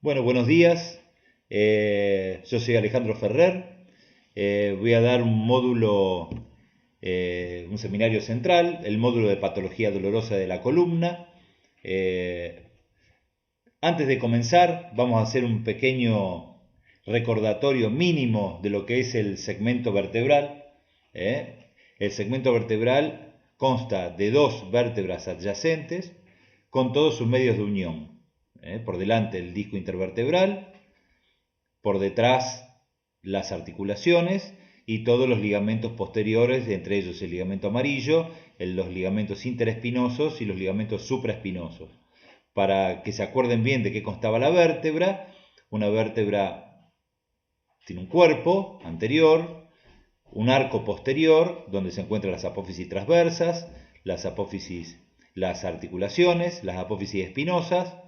Bueno, buenos días. Yo soy Alejandro Ferrer. Voy a dar un módulo, un seminario central, el módulo de patología dolorosa de la columna. Eh, Antes de comenzar, vamos a hacer un pequeño recordatorio mínimo de lo que es el segmento vertebral. El segmento vertebral consta de dos vértebras adyacentes con todos sus medios de unión. Por delante el disco intervertebral, por detrás las articulaciones y todos los ligamentos posteriores, entre ellos el ligamento amarillo, los ligamentos interespinosos y los ligamentos supraespinosos. Para que se acuerden bien de qué constaba la vértebra, una vértebra tiene un cuerpo anterior, un arco posterior donde se encuentran las apófisis transversas, las articulaciones, las apófisis espinosas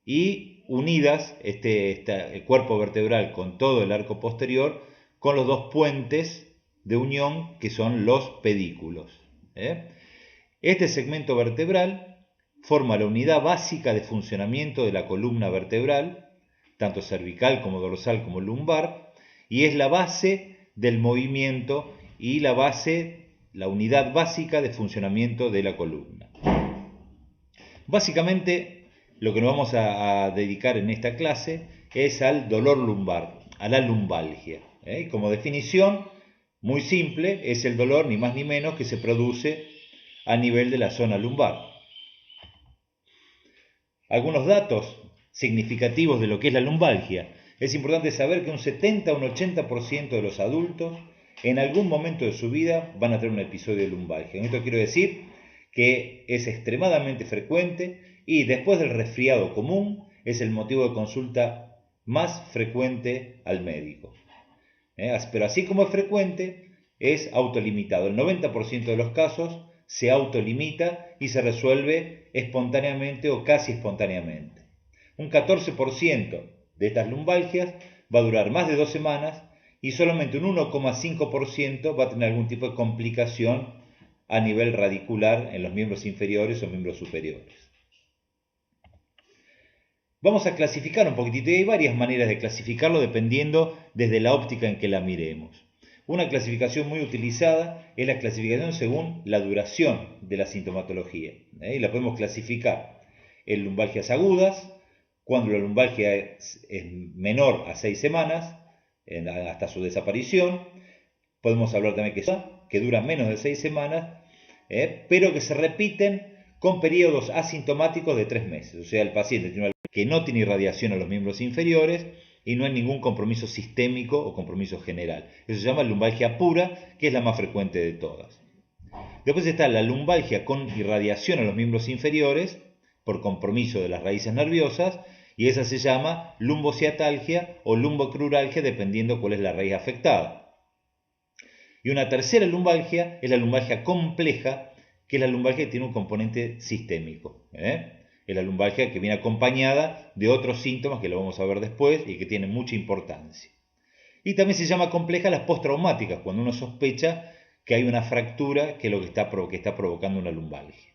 y unidas el cuerpo vertebral con todo el arco posterior con los dos puentes de unión que son los pedículos. Este segmento vertebral forma la unidad básica de funcionamiento de la columna vertebral, tanto cervical como dorsal como lumbar, y es la base del movimiento y la unidad básica de funcionamiento de la columna. Básicamente, lo que nos vamos a dedicar en esta clase es al dolor lumbar, a la lumbalgia. Como definición, muy simple, es el dolor ni más ni menos que se produce a nivel de la zona lumbar. Algunos datos significativos de lo que es la lumbalgia. Es importante saber que un 70 o un 80% de los adultos en algún momento de su vida van a tener un episodio de lumbalgia. Con esto quiero decir que es extremadamente frecuente y después del resfriado común es el motivo de consulta más frecuente al médico. Pero así como es frecuente, es autolimitado. El 90% de los casos se autolimita y se resuelve espontáneamente o casi espontáneamente. Un 14% de estas lumbalgias va a durar más de 2 semanas y solamente un 1,5% va a tener algún tipo de complicación a nivel radicular en los miembros inferiores o miembros superiores. Vamos a clasificar un poquitito y hay varias maneras de clasificarlo dependiendo desde la óptica en que la miremos. Una clasificación muy utilizada es la clasificación según la duración de la sintomatología. Y la podemos clasificar en lumbalgias agudas, cuando la lumbalgia es menor a 6 semanas, hasta su desaparición. Podemos hablar también que duran menos de 6 semanas, pero que se repiten con periodos asintomáticos de 3 meses. O sea, el paciente tiene que no tiene irradiación a los miembros inferiores y no hay ningún compromiso sistémico o compromiso general. Eso se llama lumbalgia pura, que es la más frecuente de todas. Después está la lumbalgia con irradiación a los miembros inferiores por compromiso de las raíces nerviosas y esa se llama lumbociatalgia o lumbocruralgia dependiendo cuál es la raíz afectada. Y una tercera lumbalgia es la lumbalgia compleja, que es la lumbalgia que tiene un componente sistémico. Es la lumbalgia que viene acompañada de otros síntomas que lo vamos a ver después y que tienen mucha importancia. Y también se llama compleja las postraumáticas, cuando uno sospecha que hay una fractura que es lo que está provocando una lumbalgia.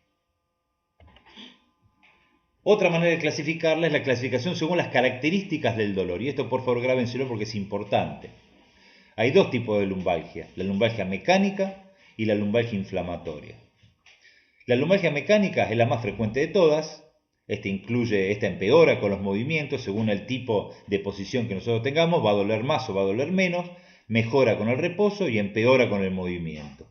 Otra manera de clasificarla es la clasificación según las características del dolor. Y esto por favor grábenselo porque es importante. Hay dos tipos de lumbalgia, la lumbalgia mecánica y la lumbalgia inflamatoria. La lumbalgia mecánica es la más frecuente de todas. Esta empeora con los movimientos según el tipo de posición que nosotros tengamos, va a doler más o va a doler menos, mejora con el reposo y empeora con el movimiento.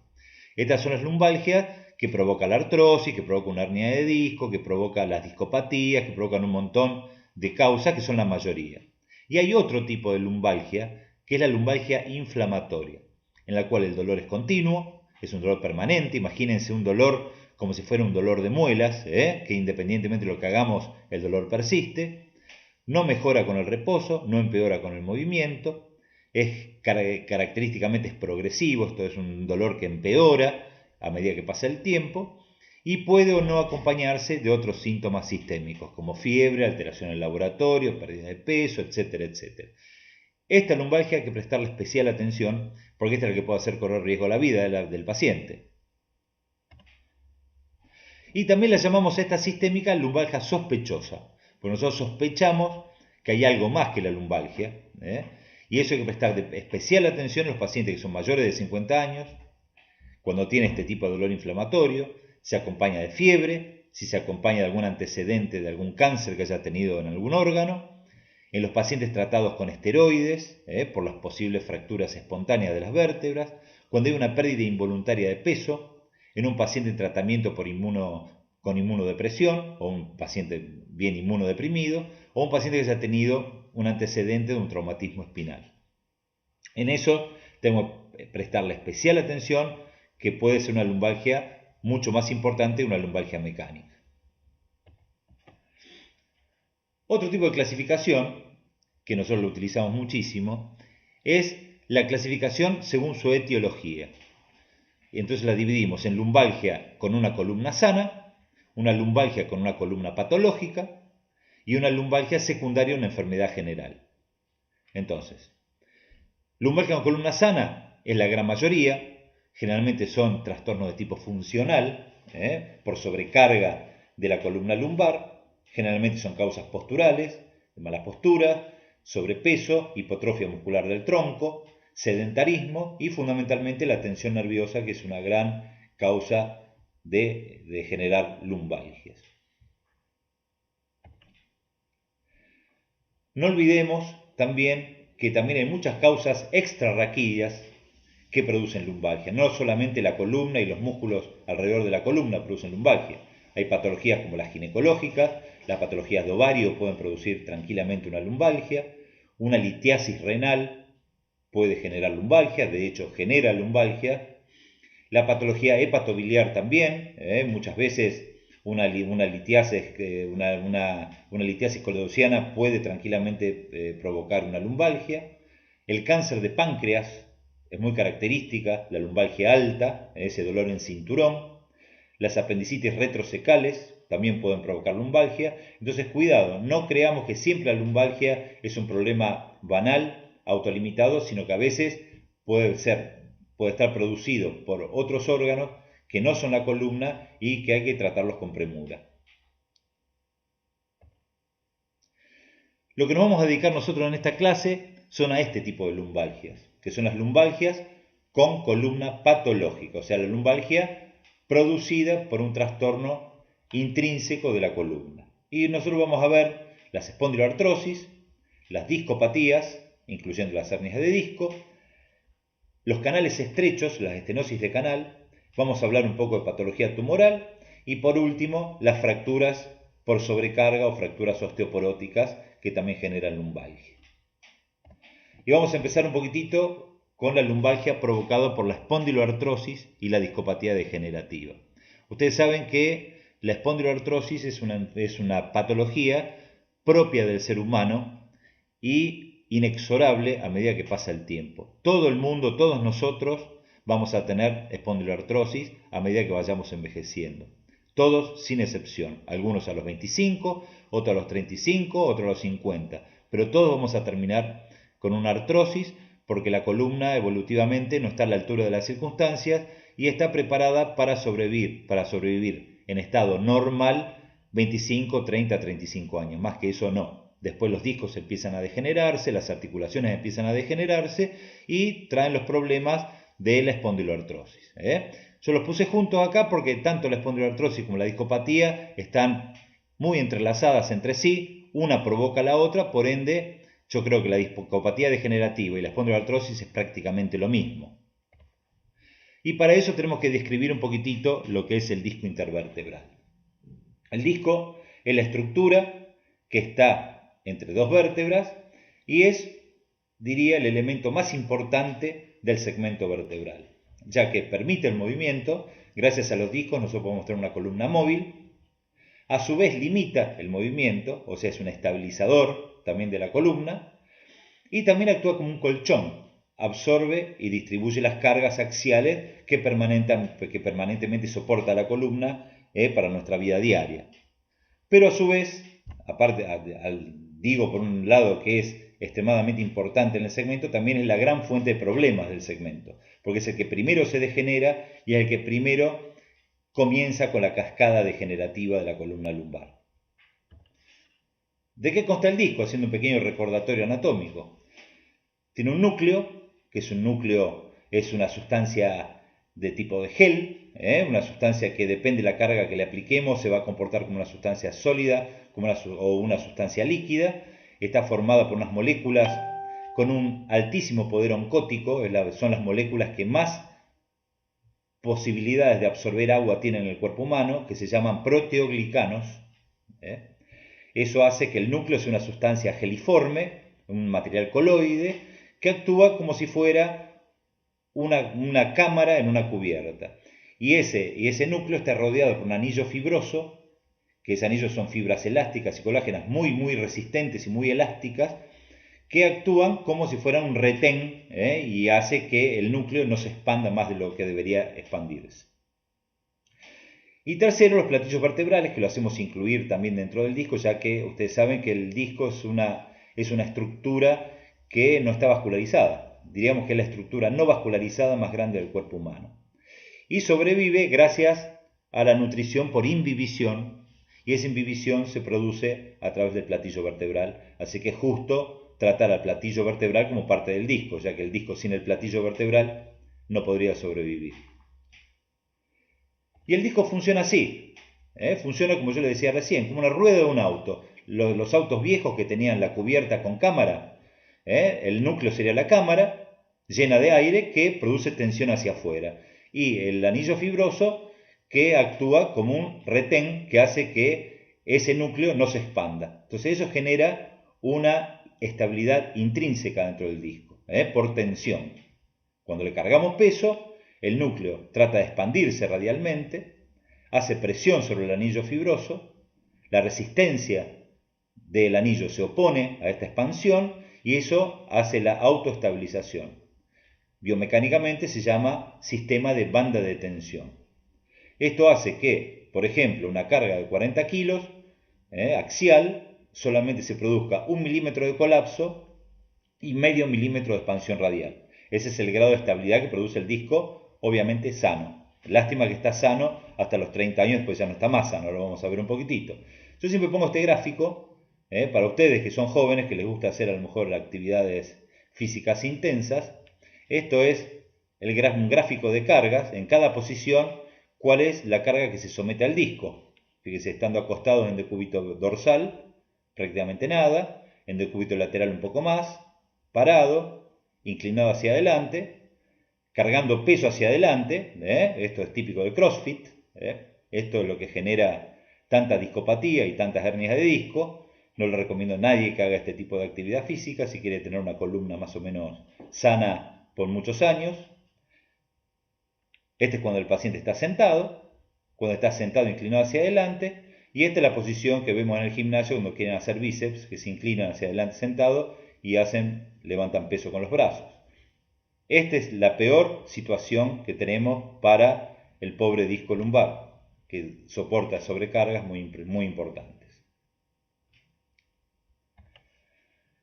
Estas son las lumbalgias que provocan la artrosis, que provocan una hernia de disco, que provocan las discopatías, que provocan un montón de causas que son la mayoría. Y hay otro tipo de lumbalgia, que es la lumbalgia inflamatoria, en la cual el dolor es continuo, es un dolor permanente. Imagínense un dolor como si fuera un dolor de muelas, que independientemente de lo que hagamos, el dolor persiste, no mejora con el reposo, no empeora con el movimiento, característicamente es progresivo, esto es un dolor que empeora a medida que pasa el tiempo, y puede o no acompañarse de otros síntomas sistémicos, como fiebre, alteración en el laboratorio, pérdida de peso, etcétera, etcétera. Esta lumbalgia hay que prestarle especial atención, porque esta es la que puede hacer correr riesgo a la vida del paciente. Y también la llamamos esta sistémica lumbalgia sospechosa, porque nosotros sospechamos que hay algo más que la lumbalgia, y eso hay que prestar especial atención a los pacientes que son mayores de 50 años, cuando tienen este tipo de dolor inflamatorio, se acompaña de fiebre, si se acompaña de algún antecedente de algún cáncer que haya tenido en algún órgano, en los pacientes tratados con esteroides, por las posibles fracturas espontáneas de las vértebras, cuando hay una pérdida involuntaria de peso, en un paciente en tratamiento con inmunodepresión, o un paciente bien inmunodeprimido, o un paciente que haya tenido un antecedente de un traumatismo espinal. En eso tengo que prestarle especial atención, que puede ser una lumbalgia mucho más importante que una lumbalgia mecánica. Otro tipo de clasificación, que nosotros lo utilizamos muchísimo, es la clasificación según su etiología. Y entonces la dividimos en lumbalgia con una columna sana, una lumbalgia con una columna patológica y una lumbalgia secundaria a una enfermedad general. Entonces, lumbalgia con columna sana es la gran mayoría, generalmente son trastornos de tipo funcional, por sobrecarga de la columna lumbar, generalmente son causas posturales, de mala postura, sobrepeso, hipotrofia muscular del tronco, sedentarismo y fundamentalmente la tensión nerviosa, que es una gran causa de generar lumbalgias. No olvidemos también que también hay muchas causas extrarraquídeas que producen lumbalgia. No solamente la columna y los músculos alrededor de la columna producen lumbalgia. Hay patologías como las ginecológicas, las patologías de ovario pueden producir tranquilamente una lumbalgia, una litiasis renal puede generar lumbalgia, de hecho genera lumbalgia, la patología hepatobiliar también, muchas veces una litiasis coledociana puede tranquilamente provocar una lumbalgia, el cáncer de páncreas es muy característica, la lumbalgia alta, ese dolor en cinturón, las apendicitis retrosecales también pueden provocar lumbalgia, entonces cuidado, no creamos que siempre la lumbalgia es un problema banal, autolimitado, sino que a veces puede estar producido por otros órganos que no son la columna y que hay que tratarlos con premura. Lo que nos vamos a dedicar nosotros en esta clase son a este tipo de lumbalgias, que son las lumbalgias con columna patológica, o sea, la lumbalgia producida por un trastorno intrínseco de la columna. Y nosotros vamos a ver las espondiloartrosis, las discopatías, incluyendo las hernias de disco, los canales estrechos, las estenosis de canal, vamos a hablar un poco de patología tumoral y por último las fracturas por sobrecarga o fracturas osteoporóticas que también generan lumbalgia. Y vamos a empezar un poquitito con la lumbalgia provocada por la espondiloartrosis y la discopatía degenerativa. Ustedes saben que la espondiloartrosis es una patología propia del ser humano y inexorable a medida que pasa el tiempo. Todo el mundo, todos nosotros vamos a tener espondiloartrosis a medida que vayamos envejeciendo. Todos sin excepción. Algunos a los 25, otros a los 35, otros a los 50. Pero todos vamos a terminar con una artrosis porque la columna evolutivamente no está a la altura de las circunstancias y está preparada para sobrevivir en estado normal 25, 30, 35 años. Más que eso no. Después los discos empiezan a degenerarse, las articulaciones empiezan a degenerarse y traen los problemas de la espondiloartrosis. Yo los puse juntos acá porque tanto la espondiloartrosis como la discopatía están muy entrelazadas entre sí, una provoca la otra, por ende yo creo que la discopatía degenerativa y la espondiloartrosis es prácticamente lo mismo. Y para eso tenemos que describir un poquitito lo que es el disco intervertebral. El disco es la estructura que está entre dos vértebras y es, diría, el elemento más importante del segmento vertebral, ya que permite el movimiento. Gracias a los discos nosotros podemos tener una columna móvil, a su vez limita el movimiento, o sea, es un estabilizador también de la columna, y también actúa como un colchón, absorbe y distribuye las cargas axiales que permanentemente soporta la columna para nuestra vida diaria. Pero a su vez, aparte, digo por un lado que es extremadamente importante en el segmento, también es la gran fuente de problemas del segmento, porque es el que primero se degenera y es el que primero comienza con la cascada degenerativa de la columna lumbar. ¿De qué consta el disco? Haciendo un pequeño recordatorio anatómico. Tiene un núcleo, que es una sustancia de tipo de gel, una sustancia que depende de la carga que le apliquemos, se va a comportar como una sustancia sólida o una sustancia líquida. Está formada por unas moléculas con un altísimo poder oncótico, son las moléculas que más posibilidades de absorber agua tienen en el cuerpo humano, que se llaman proteoglicanos. Eso hace que el núcleo sea una sustancia geliforme, un material coloide, que actúa como si fuera una cámara en una cubierta. Y ese núcleo está rodeado por un anillo fibroso, que esos anillos son fibras elásticas y colágenas muy, muy resistentes y muy elásticas, que actúan como si fueran un retén, y hace que el núcleo no se expanda más de lo que debería expandirse. Y tercero, los platillos vertebrales, que lo hacemos incluir también dentro del disco, ya que ustedes saben que el disco es una estructura que no está vascularizada. Diríamos que es la estructura no vascularizada más grande del cuerpo humano. Y sobrevive gracias a la nutrición por imbibición, y esa imbibición se produce a través del platillo vertebral. Así que es justo tratar al platillo vertebral como parte del disco, ya que el disco sin el platillo vertebral no podría sobrevivir. Y el disco funciona así, funciona como yo le decía recién, como una rueda de un auto. Los autos viejos que tenían la cubierta con cámara, el núcleo sería la cámara llena de aire que produce tensión hacia afuera. Y el anillo fibroso que actúa como un retén que hace que ese núcleo no se expanda. Entonces eso genera una estabilidad intrínseca dentro del disco, por tensión. Cuando le cargamos peso, el núcleo trata de expandirse radialmente, hace presión sobre el anillo fibroso, la resistencia del anillo se opone a esta expansión y eso hace la autoestabilización. Biomecánicamente se llama sistema de banda de tensión. Esto hace que, por ejemplo, una carga de 40 kilos axial solamente se produzca 1 milímetro de colapso y medio milímetro de expansión radial. Ese es el grado de estabilidad que produce el disco, obviamente sano. Lástima que está sano hasta los 30 años, después ya no está más sano, lo vamos a ver un poquitito. Yo siempre pongo este gráfico para ustedes que son jóvenes, que les gusta hacer a lo mejor actividades físicas intensas. Esto es un gráfico de cargas, en cada posición, cuál es la carga que se somete al disco. Fíjense, estando acostados en decúbito dorsal, prácticamente nada, en decúbito lateral un poco más, parado, inclinado hacia adelante, cargando peso hacia adelante, esto es típico del CrossFit, esto es lo que genera tanta discopatía y tantas hernias de disco. No le recomiendo a nadie que haga este tipo de actividad física si quiere tener una columna más o menos sana por muchos años. Este es cuando el paciente está sentado inclinado hacia adelante, y esta es la posición que vemos en el gimnasio cuando quieren hacer bíceps, que se inclinan hacia adelante sentado y levantan peso con los brazos. Esta es la peor situación que tenemos para el pobre disco lumbar, que soporta sobrecargas muy, muy importantes.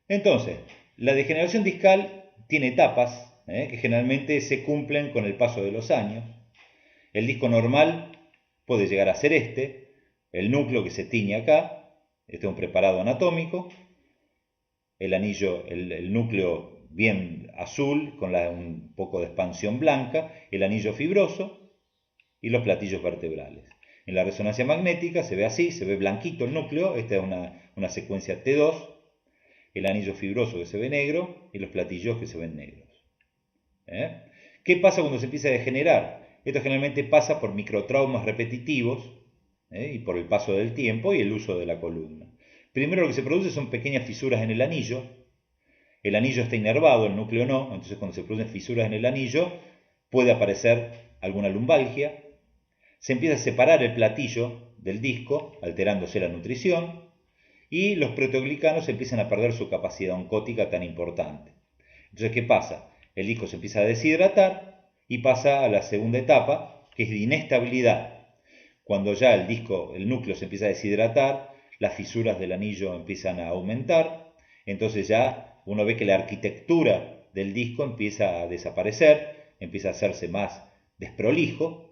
Entonces, la degeneración discal tiene etapas que generalmente se cumplen con el paso de los años. El disco normal puede llegar a ser el núcleo que se tiñe acá, este es un preparado anatómico, el anillo, el núcleo bien azul con un poco de expansión blanca, el anillo fibroso y los platillos vertebrales. En la resonancia magnética se ve así, se ve blanquito el núcleo, esta es una secuencia T2, el anillo fibroso que se ve negro y los platillos que se ven negros. ¿Qué pasa cuando se empieza a degenerar? Esto generalmente pasa por microtraumas repetitivos y por el paso del tiempo y el uso de la columna. Primero lo que se produce son pequeñas fisuras en el anillo está inervado, el núcleo no, entonces cuando se producen fisuras en el anillo puede aparecer alguna lumbalgia, se empieza a separar el platillo del disco, alterándose la nutrición, y los proteoglicanos empiezan a perder su capacidad oncótica tan importante. Entonces, ¿qué pasa? El disco se empieza a deshidratar y pasa a la segunda etapa, que es de inestabilidad. Cuando ya el núcleo se empieza a deshidratar, las fisuras del anillo empiezan a aumentar, entonces ya uno ve que la arquitectura del disco empieza a desaparecer, empieza a hacerse más desprolijo,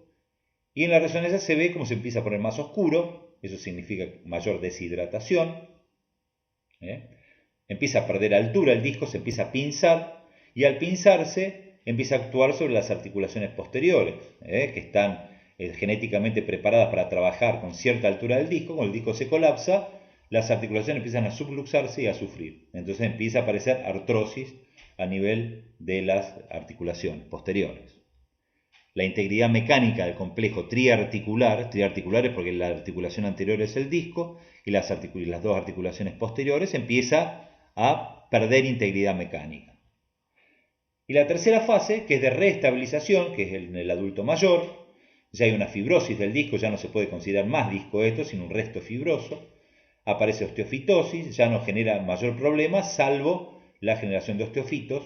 y en la resonancia se ve como se empieza a poner más oscuro, eso significa mayor deshidratación, ¿eh? Empieza a perder altura el disco, se empieza a pinzar y al pinzarse empieza a actuar sobre las articulaciones posteriores, que están genéticamente preparadas para trabajar con cierta altura del disco. Cuando el disco se colapsa, las articulaciones empiezan a subluxarse y a sufrir. Entonces empieza a aparecer artrosis a nivel de las articulaciones posteriores. La integridad mecánica del complejo triarticular es porque la articulación anterior es el disco y las dos articulaciones posteriores, empieza a perder integridad mecánica. Y la tercera fase, que es de reestabilización, que es en el adulto mayor, ya hay una fibrosis del disco, ya no se puede considerar más disco esto, sino un resto fibroso. Aparece osteofitosis, ya no genera mayor problema, salvo la generación de osteofitos,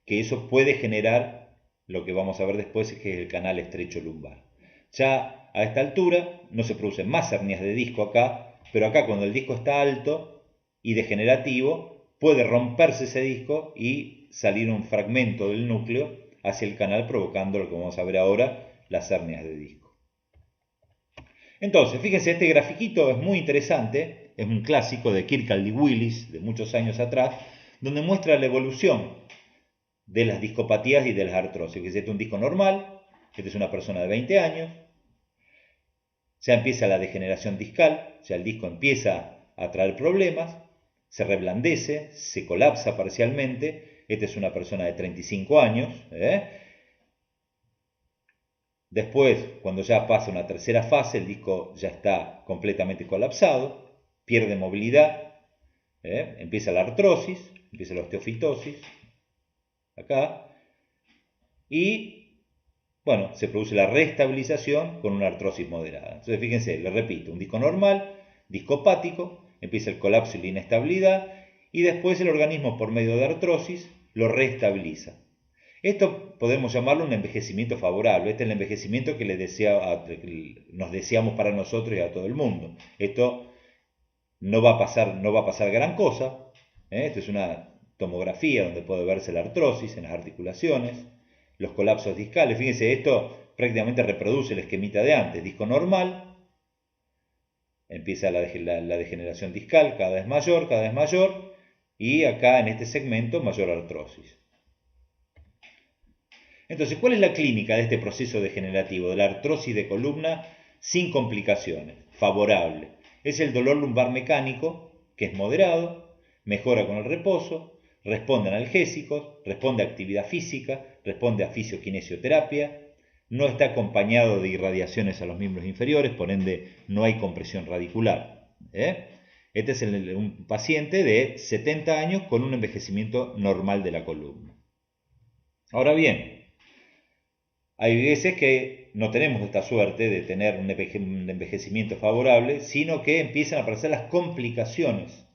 que eso puede generar lo que vamos a ver después, que es el canal estrecho lumbar. Ya a esta altura no se producen más hernias de disco acá, pero acá cuando el disco está alto y degenerativo, puede romperse ese disco y salir un fragmento del núcleo hacia el canal, provocando lo que vamos a ver ahora, las hernias de disco. Entonces, fíjense, este grafiquito es muy interesante, es un clásico de Kirkcaldy Willis de muchos años atrás, donde muestra la evolución de las discopatías y de las artrosis. Este es un disco normal, este es una persona de 20 años, ya empieza la degeneración discal, ya el disco empieza a traer problemas, se reblandece, se colapsa parcialmente, esta es una persona de 35 años, Después, cuando ya pasa una tercera fase, el disco ya está completamente colapsado, pierde movilidad, empieza la artrosis, empieza la osteofitosis, acá, y bueno, se produce la reestabilización con una artrosis moderada. Entonces, fíjense, les repito, un disco normal, disco hepático, empieza el colapso y la inestabilidad, y después el organismo, por medio de artrosis, lo reestabiliza. Esto podemos llamarlo un envejecimiento favorable. Este es el envejecimiento que nos deseamos para nosotros y a todo el mundo. Esto no va a pasar gran cosa. Esto es una tomografía donde puede verse la artrosis en las articulaciones, los colapsos discales. Fíjense, esto prácticamente reproduce el esquemita de antes. Disco normal, empieza la degeneración discal cada vez mayor, y acá en este segmento mayor artrosis. Entonces, ¿cuál es la clínica de este proceso degenerativo, de la artrosis de columna sin complicaciones? Favorable. Es el dolor lumbar mecánico, que es moderado, mejora con el reposo, responde a analgésicos, responde a actividad física, responde a fisioquinesioterapia, no está acompañado de irradiaciones a los miembros inferiores, por ende no hay compresión radicular. Este es un paciente de 70 años con un envejecimiento normal de la columna. Ahora bien, hay veces que no tenemos esta suerte de tener un envejecimiento favorable, sino que empiezan a aparecer las complicaciones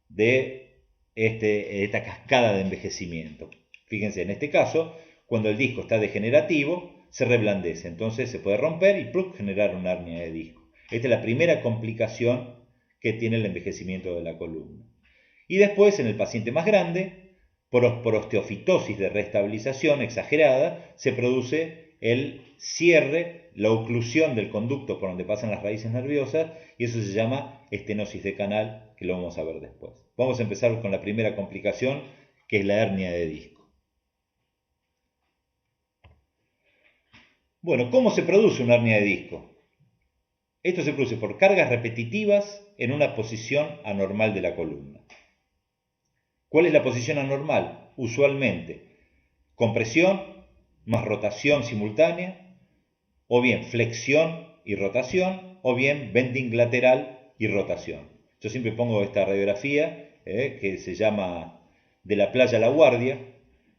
de esta cascada de envejecimiento. Fíjense, en este caso, cuando el disco está degenerativo, se reblandece, entonces se puede romper y generar una hernia de disco. Esta es la primera complicación que tiene el envejecimiento de la columna. Y después, en el paciente más grande, por osteofitosis de reestabilización exagerada, se produce el cierre, la oclusión del conducto por donde pasan las raíces nerviosas, y eso se llama estenosis de canal, que lo vamos a ver después. Vamos a empezar con la primera complicación, que es la hernia de disco. Bueno, ¿cómo se produce una hernia de disco? Esto se produce por cargas repetitivas en una posición anormal de la columna. ¿Cuál es la posición anormal? Usualmente compresión más rotación simultánea, o bien flexión y rotación, o bien bending lateral y rotación. Yo siempre pongo esta radiografía que se llama de la playa a la guardia: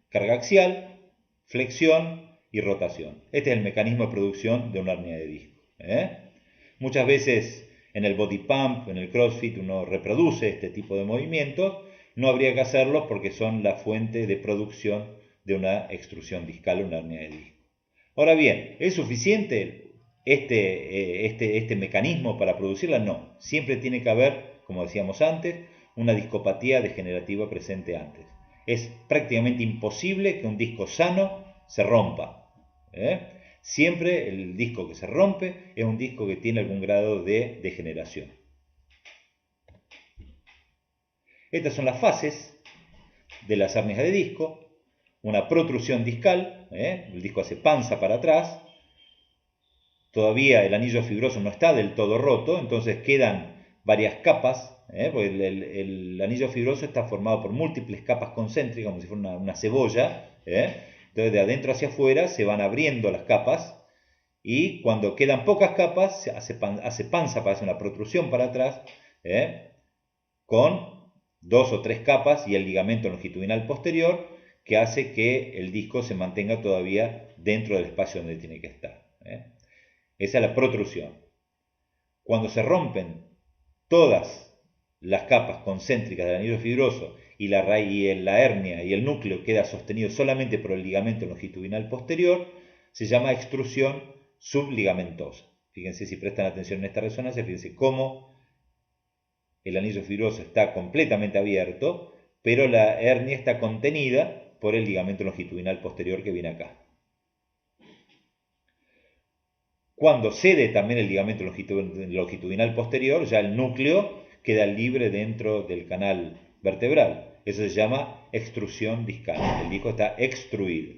carga axial, flexión y rotación. Este es el mecanismo de producción de una hernia de disco. Muchas veces en el body pump, en el CrossFit, uno reproduce este tipo de movimientos. No habría que hacerlos porque son la fuente de producción de una extrusión discal o una hernia de disco. Ahora bien, ¿es suficiente este mecanismo para producirla? No. Siempre tiene que haber, como decíamos antes, una discopatía degenerativa presente antes. Es prácticamente imposible que un disco sano se rompa. Siempre el disco que se rompe es un disco que tiene algún grado de degeneración. Estas son las fases de las hernias de disco. Una protrusión discal, el disco hace panza para atrás. Todavía el anillo fibroso no está del todo roto, entonces quedan varias capas, porque el anillo fibroso está formado por múltiples capas concéntricas, como si fuera una cebolla. Entonces de adentro hacia afuera se van abriendo las capas y cuando quedan pocas capas se hace panza para hacer una protrusión para atrás, con 2 o 3 capas y el ligamento longitudinal posterior que hace que el disco se mantenga todavía dentro del espacio donde tiene que estar. Esa es la protrusión. Cuando se rompen todas las capas concéntricas del anillo fibroso y la hernia y el núcleo queda sostenido solamente por el ligamento longitudinal posterior, se llama extrusión subligamentosa. Fíjense, si prestan atención en esta resonancia, fíjense cómo el anillo fibroso está completamente abierto, pero la hernia está contenida por el ligamento longitudinal posterior que viene acá. Cuando cede también el ligamento longitudinal posterior, ya el núcleo queda libre dentro del canal vertebral. Eso se llama extrusión discal. El disco está extruido.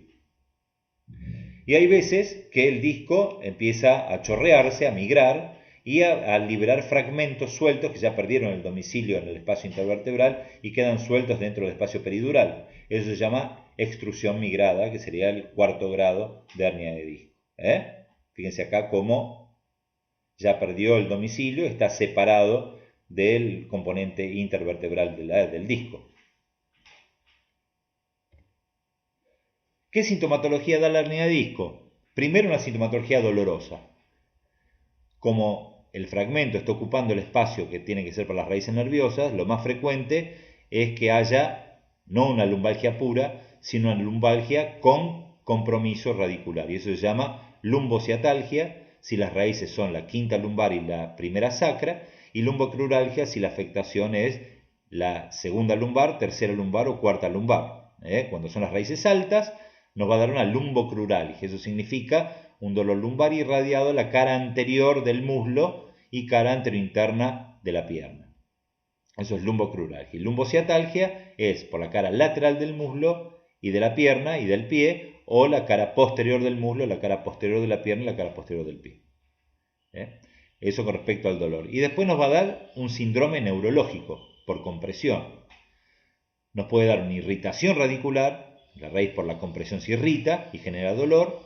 Y hay veces que el disco empieza a chorrearse, a migrar y a liberar fragmentos sueltos que ya perdieron el domicilio en el espacio intervertebral y quedan sueltos dentro del espacio peridural. Eso se llama extrusión migrada, que sería el 4º grado de hernia de disco. Fíjense acá cómo ya perdió el domicilio, está separado del componente intervertebral del disco. ¿Qué sintomatología da la hernia de disco? Primero, una sintomatología dolorosa. Como el fragmento está ocupando el espacio que tiene que ser para las raíces nerviosas, lo más frecuente es que haya no una lumbalgia pura, sino una lumbalgia con compromiso radicular. Y eso se llama lumbociatalgia, si las raíces son la quinta lumbar y la primera sacra, y lumbocruralgia si la afectación es la segunda lumbar, tercera lumbar o cuarta lumbar. Cuando son las raíces altas, nos va a dar una lumbocruralgia. Eso significa un dolor lumbar irradiado a la cara anterior del muslo y cara anterointerna de la pierna. Eso es lumbocruralgia. Y lumbociatalgia es por la cara lateral del muslo y de la pierna y del pie, o la cara posterior del muslo, la cara posterior de la pierna y la cara posterior del pie. Eso con respecto al dolor. Y después nos va a dar un síndrome neurológico por compresión. Nos puede dar una irritación radicular, la raíz por la compresión se irrita y genera dolor.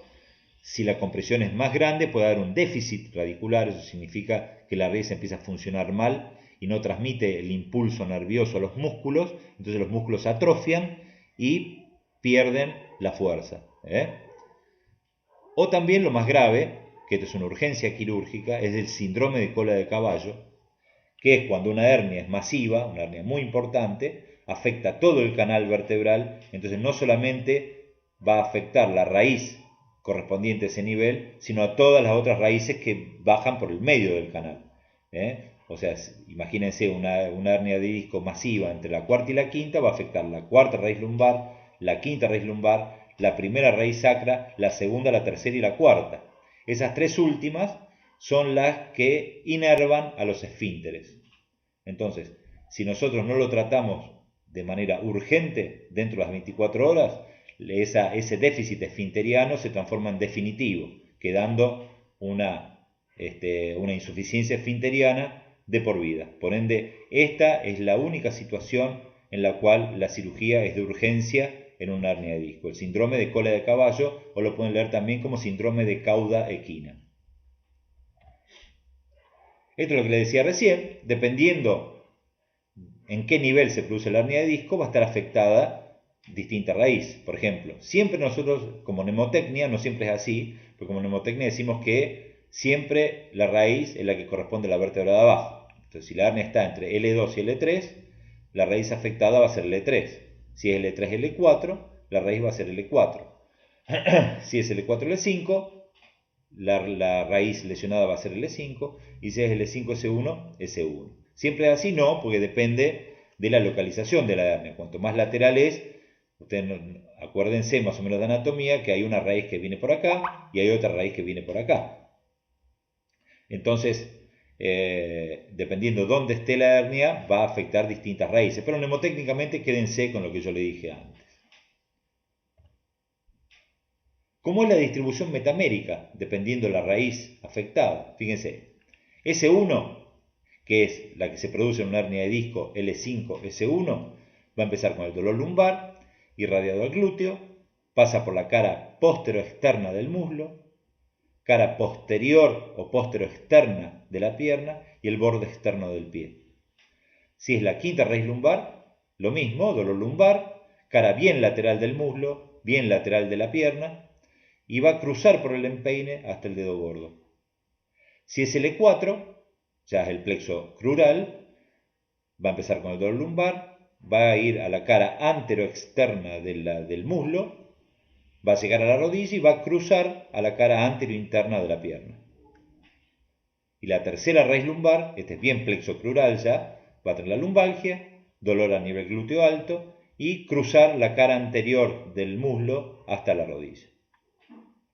Si la compresión es más grande, puede dar un déficit radicular, eso significa que la raíz empieza a funcionar mal y no transmite el impulso nervioso a los músculos, entonces los músculos atrofian y pierden la fuerza. O también lo más grave, que esto es una urgencia quirúrgica, es el síndrome de cola de caballo, que es cuando una hernia es masiva, una hernia muy importante, afecta todo el canal vertebral, entonces no solamente va a afectar la raíz correspondiente a ese nivel, sino a todas las otras raíces que bajan por el medio del canal. O sea, imagínense una hernia de disco masiva entre la cuarta y la quinta, va a afectar la cuarta raíz lumbar, la quinta raíz lumbar, la primera raíz sacra, la segunda, la tercera y la cuarta. Esas tres últimas son las que inervan a los esfínteres. Entonces, si nosotros no lo tratamos de manera urgente dentro de las 24 horas, ese déficit esfinteriano se transforma en definitivo, quedando una insuficiencia esfinteriana de por vida. Por ende, esta es la única situación en la cual la cirugía es de urgencia en una hernia de disco, el síndrome de cola de caballo, o lo pueden leer también como síndrome de cauda equina. Esto es lo que les decía recién, dependiendo en qué nivel se produce la hernia de disco, va a estar afectada distinta raíz. Por ejemplo, siempre nosotros, como mnemotecnia, no siempre es así, porque como mnemotecnia decimos que siempre la raíz es la que corresponde a la vértebra de abajo. Entonces, si la hernia está entre L2 y L3, la raíz afectada va a ser L3. Si es L3, L4, la raíz va a ser L4. Si es L4, L5, la raíz lesionada va a ser L5, y si es L5, S1, S1. Siempre es así, no, porque depende de la localización de la hernia. Cuanto más lateral es, ustedes acuérdense más o menos de anatomía, que hay una raíz que viene por acá y hay otra raíz que viene por acá. Entonces, dependiendo dónde esté la hernia, va a afectar distintas raíces. Pero mnemotécnicamente quédense con lo que yo le dije antes. ¿Cómo es la distribución metamérica? Dependiendo de la raíz afectada. Fíjense, S1, que es la que se produce en una hernia de disco L5-S1, va a empezar con el dolor lumbar, irradiado al glúteo, pasa por la cara póstero-externa del muslo, cara posterior o póstero-externa de la pierna y el borde externo del pie. Si es la quinta raíz lumbar, lo mismo, dolor lumbar, cara bien lateral del muslo, bien lateral de la pierna, y va a cruzar por el empeine hasta el dedo gordo. Si es L4, ya es el plexo crural, va a empezar con el dolor lumbar, va a ir a la cara anteroexterna del muslo, va a llegar a la rodilla y va a cruzar a la cara anterointerna de la pierna. Y la tercera raíz lumbar, este es bien plexo crural ya, va a tener la lumbalgia, dolor a nivel glúteo alto y cruzar la cara anterior del muslo hasta la rodilla.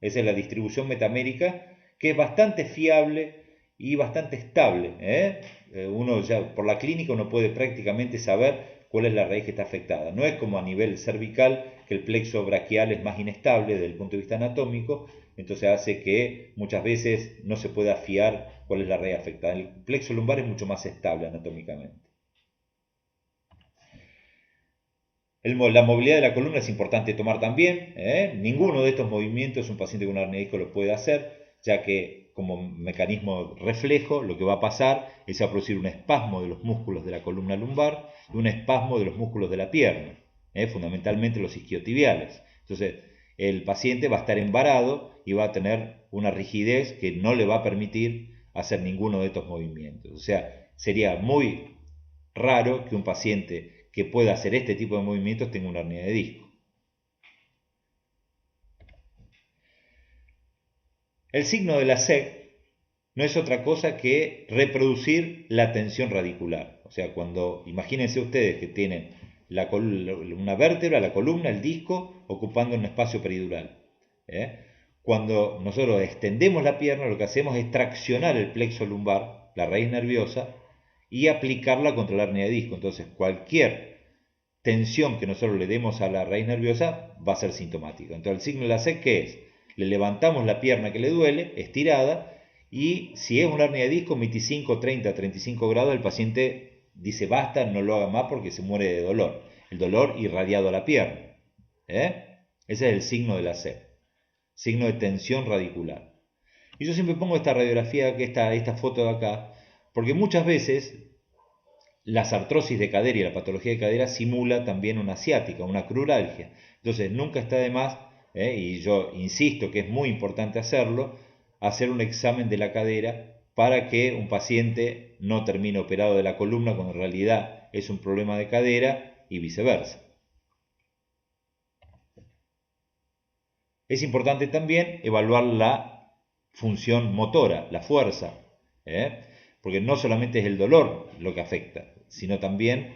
Esa es la distribución metamérica, que es bastante fiable y bastante estable. Uno ya por la clínica uno puede prácticamente saber cuál es la raíz que está afectada. No es como a nivel cervical, que el plexo braquial es más inestable desde el punto de vista anatómico, entonces hace que muchas veces no se pueda fiar cuál es la raíz afectada. El plexo lumbar es mucho más estable anatómicamente. La movilidad de la columna es importante tomar también. Ninguno de estos movimientos un paciente con una hernia de disco lo puede hacer, ya que como mecanismo reflejo lo que va a pasar es a producir un espasmo de los músculos de la columna lumbar y un espasmo de los músculos de la pierna, fundamentalmente los isquiotibiales. Entonces el paciente va a estar embarado y va a tener una rigidez que no le va a permitir hacer ninguno de estos movimientos. O sea, sería muy raro que un paciente que pueda hacer este tipo de movimientos tenga una hernia de disco. El signo de la SEC no es otra cosa que reproducir la tensión radicular. O sea, cuando imagínense ustedes que tienen una vértebra, la columna, el disco, ocupando un espacio peridural. Cuando nosotros extendemos la pierna, lo que hacemos es traccionar el plexo lumbar, la raíz nerviosa, y aplicarla contra la hernia de disco. Entonces, cualquier tensión que nosotros le demos a la raíz nerviosa va a ser sintomática. Entonces, el signo de la SEC, ¿qué es? Le levantamos la pierna que le duele, estirada, y si es una hernia de disco, 25, 30, 35 grados, el paciente dice basta, no lo haga más porque se muere de dolor. El dolor irradiado a la pierna. Ese es el signo de la SEC. Signo de tensión radicular. Y yo siempre pongo esta radiografía, esta foto de acá, porque muchas veces las artrosis de cadera y la patología de cadera simula también una ciática, una cruralgia. Entonces nunca está de más, y yo insisto que es muy importante hacerlo, hacer un examen de la cadera para que un paciente no termine operado de la columna cuando en realidad es un problema de cadera y viceversa. Es importante también evaluar la función motora, la fuerza, porque no solamente es el dolor lo que afecta, sino también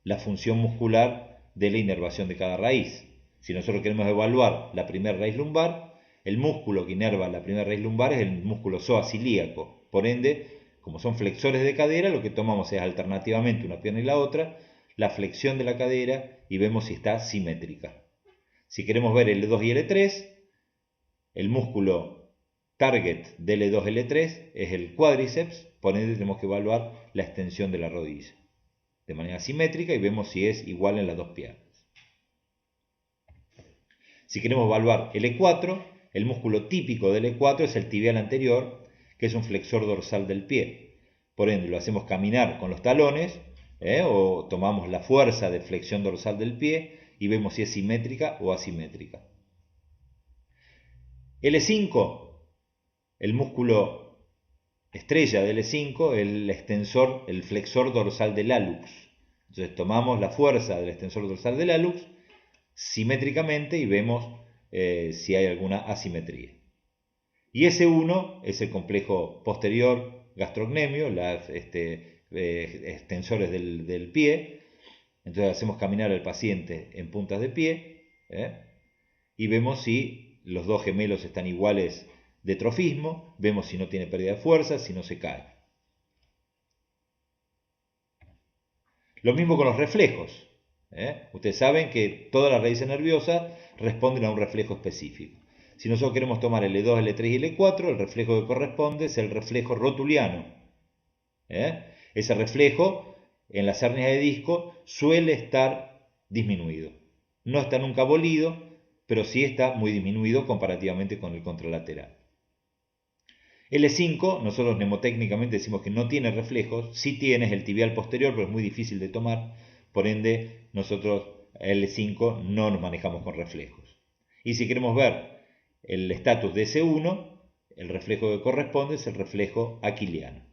la función muscular de la inervación de cada raíz. Si nosotros queremos evaluar la primera raíz lumbar, el músculo que inerva la primera raíz lumbar es el músculo psoas-ilíaco. Por ende, como son flexores de cadera, lo que tomamos es alternativamente una pierna y la otra, la flexión de la cadera y vemos si está simétrica. Si queremos ver L2 y L3, el músculo target de L2 y L3 es el cuádriceps, por ende tenemos que evaluar la extensión de la rodilla de manera simétrica y vemos si es igual en las dos piernas. Si queremos evaluar L4, el músculo típico del L4 es el tibial anterior, que es un flexor dorsal del pie. Por ende, lo hacemos caminar con los talones, o tomamos la fuerza de flexión dorsal del pie y vemos si es simétrica o asimétrica. L5, el músculo estrella del L5, el flexor dorsal del hallux. Entonces tomamos la fuerza del extensor dorsal del hallux simétricamente y vemos si hay alguna asimetría. Y S1 es el complejo posterior gastrocnemio, los extensores del pie. Entonces hacemos caminar al paciente en puntas de pie y vemos si los dos gemelos están iguales de trofismo, vemos si no tiene pérdida de fuerza, si no se cae. Lo mismo con los reflejos. Ustedes saben que todas las raíces nerviosas responden a un reflejo específico. Si nosotros queremos tomar L2, L3 y L4, el reflejo que corresponde es el reflejo rotuliano. Ese reflejo en las hernias de disco suele estar disminuido. No está nunca abolido, pero sí está muy disminuido comparativamente con el contralateral. L5, nosotros mnemotécnicamente decimos que no tiene reflejos, sí tiene el tibial posterior, pero es muy difícil de tomar, por ende nosotros L5 no nos manejamos con reflejos. Y si queremos ver el estatus de S1, el reflejo que corresponde es el reflejo aquiliano.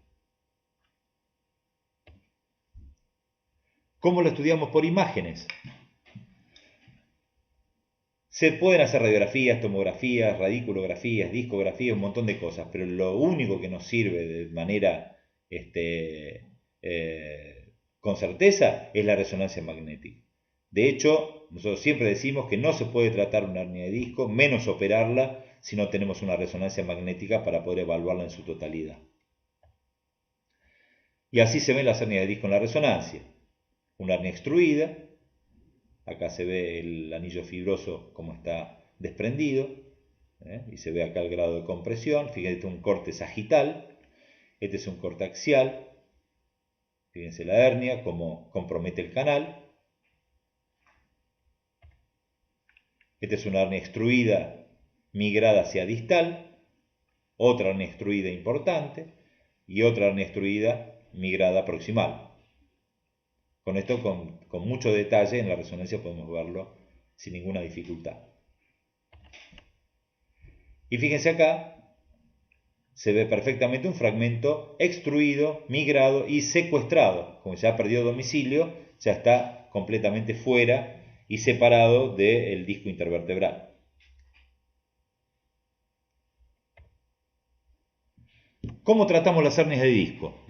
¿Cómo lo estudiamos por imágenes? Se pueden hacer radiografías, tomografías, radiculografías, discografías, un montón de cosas, pero lo único que nos sirve de manera con certeza es la resonancia magnética. De hecho, nosotros siempre decimos que no se puede tratar una hernia de disco, menos operarla, si no tenemos una resonancia magnética para poder evaluarla en su totalidad. Y así se ven las hernias de disco en la resonancia. Una hernia extruida, acá se ve el anillo fibroso como está desprendido, y se ve acá el grado de compresión. Fíjense, este es un corte sagital, este es un corte axial. Fíjense la hernia, cómo compromete el canal. Esta es una hernia extruida migrada hacia distal, otra hernia extruida importante y otra hernia extruida migrada proximal. Con esto, con mucho detalle, en la resonancia podemos verlo sin ninguna dificultad. Y fíjense acá, se ve perfectamente un fragmento extruido, migrado y secuestrado. Como ya perdió domicilio, ya está completamente fuera y separado del disco intervertebral. ¿Cómo tratamos las hernias de disco?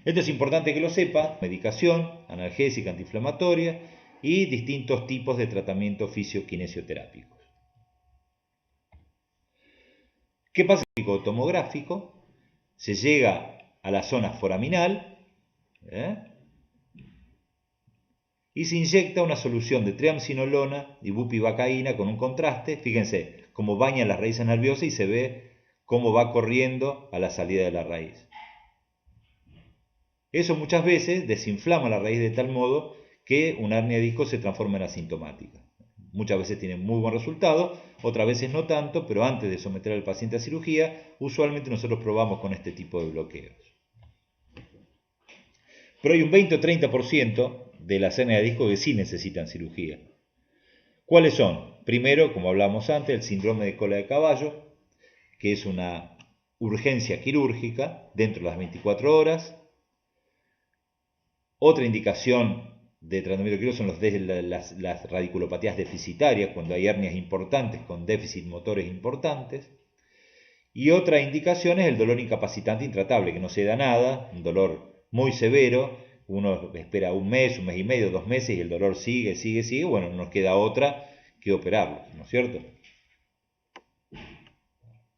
Esto es importante que lo sepa: medicación, analgésica, antiinflamatoria y distintos tipos de tratamiento fisioquinesioterápicos. ¿Qué pasa con el tomográfico? Se llega a la zona foraminal y se inyecta una solución de triamcinolona y bupivacaína con un contraste. Fíjense cómo baña las raíces nerviosas y se ve cómo va corriendo a la salida de la raíz. Eso muchas veces desinflama la raíz de tal modo que una hernia de disco se transforma en asintomática. Muchas veces tiene muy buen resultado, otras veces no tanto, pero antes de someter al paciente a cirugía, usualmente nosotros probamos con este tipo de bloqueos. Pero hay un 20 o 30% de las hernias de disco que sí necesitan cirugía. ¿Cuáles son? Primero, como hablamos antes, el síndrome de cola de caballo, que es una urgencia quirúrgica dentro de las 24 horas. Otra indicación de tratamiento quirúrgico son las radiculopatías deficitarias, cuando hay hernias importantes con déficit motores importantes. Y otra indicación es el dolor incapacitante intratable, que no se da nada, un dolor muy severo. Uno espera un mes y medio, 2 meses y el dolor sigue. Bueno, no nos queda otra que operarlo, ¿no es cierto?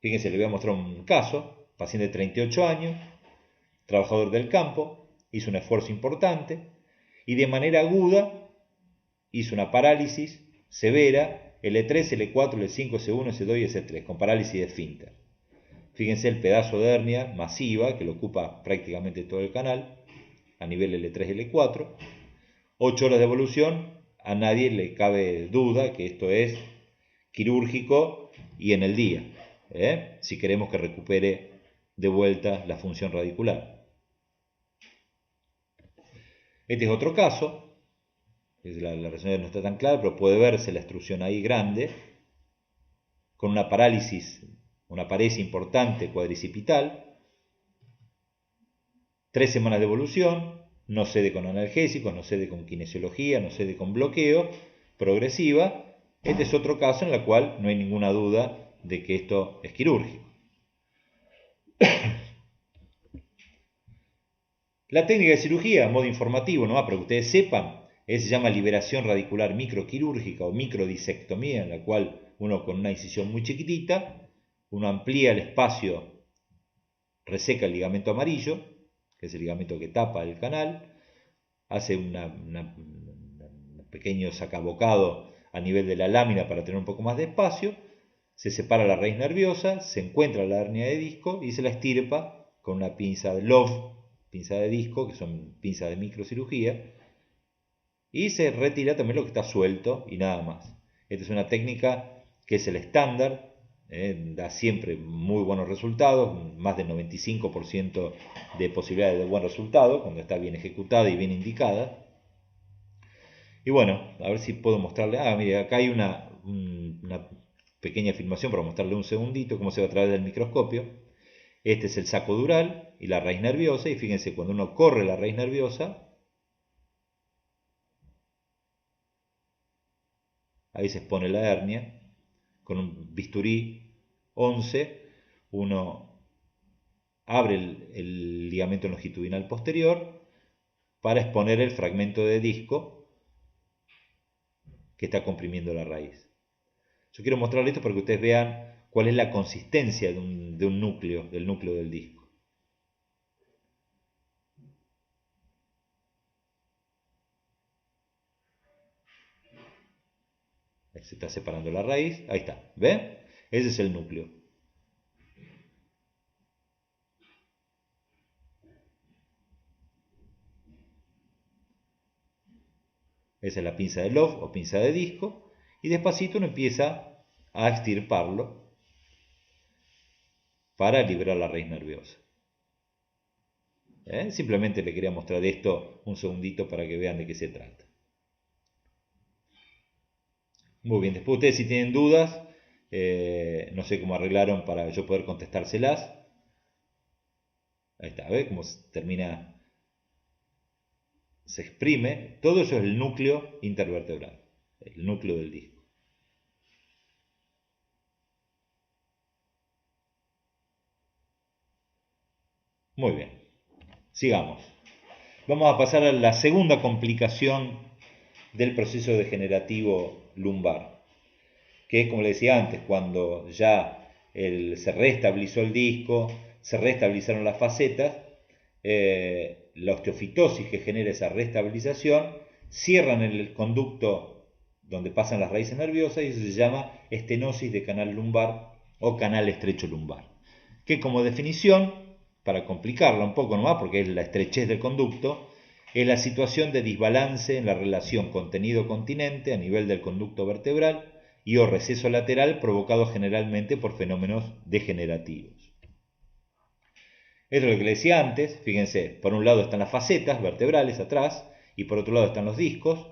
Fíjense, le voy a mostrar un caso: paciente de 38 años, trabajador del campo, hizo un esfuerzo importante y de manera aguda hizo una parálisis severa, L3, L4, L5, S1, S2 y S3, con parálisis de esfínter. Fíjense el pedazo de hernia masiva que lo ocupa prácticamente todo el canal, a nivel L3, L4. 8 horas de evolución, a nadie le cabe duda que esto es quirúrgico y en el día, si queremos que recupere de vuelta la función radicular. Este es otro caso. La resonancia no está tan clara, pero puede verse la extrusión ahí grande, con una parálisis, una paresis importante cuadricipital. 3 semanas de evolución, no cede con analgésicos, no cede con kinesiología, no cede con bloqueo, progresiva. Este es otro caso en el cual no hay ninguna duda de que esto es quirúrgico. La técnica de cirugía, a modo informativo, nomás para que ustedes sepan, se llama liberación radicular microquirúrgica o microdisectomía, en la cual uno con una incisión muy chiquitita, uno amplía el espacio, reseca el ligamento amarillo, que es el ligamento que tapa el canal, hace un pequeño sacabocado a nivel de la lámina para tener un poco más de espacio, se separa la raíz nerviosa, se encuentra la hernia de disco y se la estirpa con una pinza de Love, pinza de disco, que son pinzas de microcirugía, y se retira también lo que está suelto y nada más. Esta es una técnica que es el estándar, da siempre muy buenos resultados, más del 95% de posibilidades de buen resultado cuando está bien ejecutada y bien indicada. Y bueno, a ver si puedo mostrarle. Mire, acá hay una pequeña filmación para mostrarle un segundito cómo se ve a través del microscopio. Este es el saco dural y la raíz nerviosa. Y fíjense, cuando uno corre la raíz nerviosa, ahí se expone la hernia. Con un bisturí 11, uno abre el ligamento longitudinal posterior para exponer el fragmento de disco que está comprimiendo la raíz. Yo quiero mostrarles esto para que ustedes vean cuál es la consistencia de un núcleo, del núcleo del disco. Ahí se está separando la raíz, ahí está, ¿ven? Ese es el núcleo. Esa es la pinza de Love o pinza de disco, y despacito uno empieza a extirparlo para liberar la raíz nerviosa. Simplemente le quería mostrar esto un segundito para que vean de qué se trata. Muy bien, después ustedes si tienen dudas, no sé cómo arreglaron para yo poder contestárselas. Ahí está, ¿ves cómo termina? Se exprime. Todo eso es el núcleo intervertebral, el núcleo del disco. Muy bien, sigamos. Vamos a pasar a la segunda complicación del proceso degenerativo lumbar, que es, como le decía antes, cuando ya se restabilizó el disco, se restabilizaron las facetas, la osteofitosis que genera esa restabilización cierran el conducto donde pasan las raíces nerviosas y eso se llama estenosis de canal lumbar o canal estrecho lumbar, que como definición, para complicarla un poco nomás, porque es la estrechez del conducto, es la situación de desbalance en la relación contenido-continente a nivel del conducto vertebral y o receso lateral provocado generalmente por fenómenos degenerativos. Esto es lo que le decía antes, fíjense, por un lado están las facetas vertebrales atrás y por otro lado están los discos.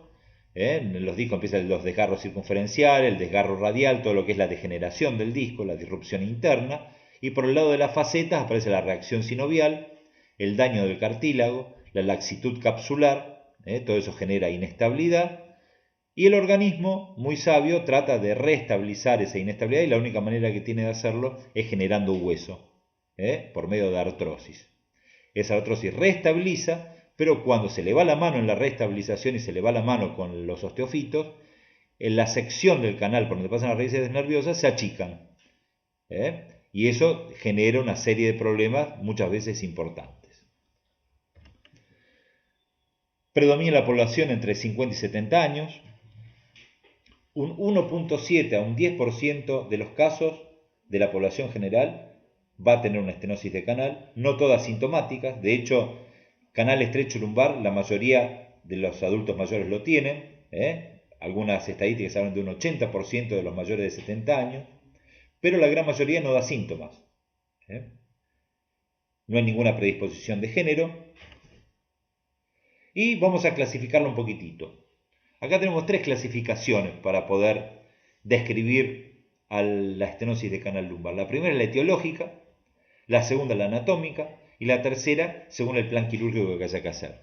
En los discos empiezan los desgarros circunferenciales, el desgarro radial, todo lo que es la degeneración del disco, la disrupción interna, y por el lado de las facetas aparece la reacción sinovial, el daño del cartílago, la laxitud capsular, todo eso genera inestabilidad, y el organismo, muy sabio, trata de restabilizar esa inestabilidad y la única manera que tiene de hacerlo es generando hueso, por medio de artrosis. Esa artrosis restabiliza, pero cuando se le va la mano en la restabilización y se le va la mano con los osteofitos, en la sección del canal por donde pasan las raíces nerviosas se achican. Y eso genera una serie de problemas muchas veces importantes. Predomina la población entre 50 y 70 años. Un 1.7 a un 10% de los casos de la población general va a tener una estenosis de canal, no todas sintomáticas. De hecho, canal estrecho lumbar, la mayoría de los adultos mayores lo tienen. Algunas estadísticas hablan de un 80% de los mayores de 70 años, pero la gran mayoría no da síntomas. No hay ninguna predisposición de género. Y vamos a clasificarlo un poquitito. Acá tenemos tres clasificaciones para poder describir a la estenosis de canal lumbar. La primera es la etiológica, la segunda la anatómica y la tercera según el plan quirúrgico que haya que hacer.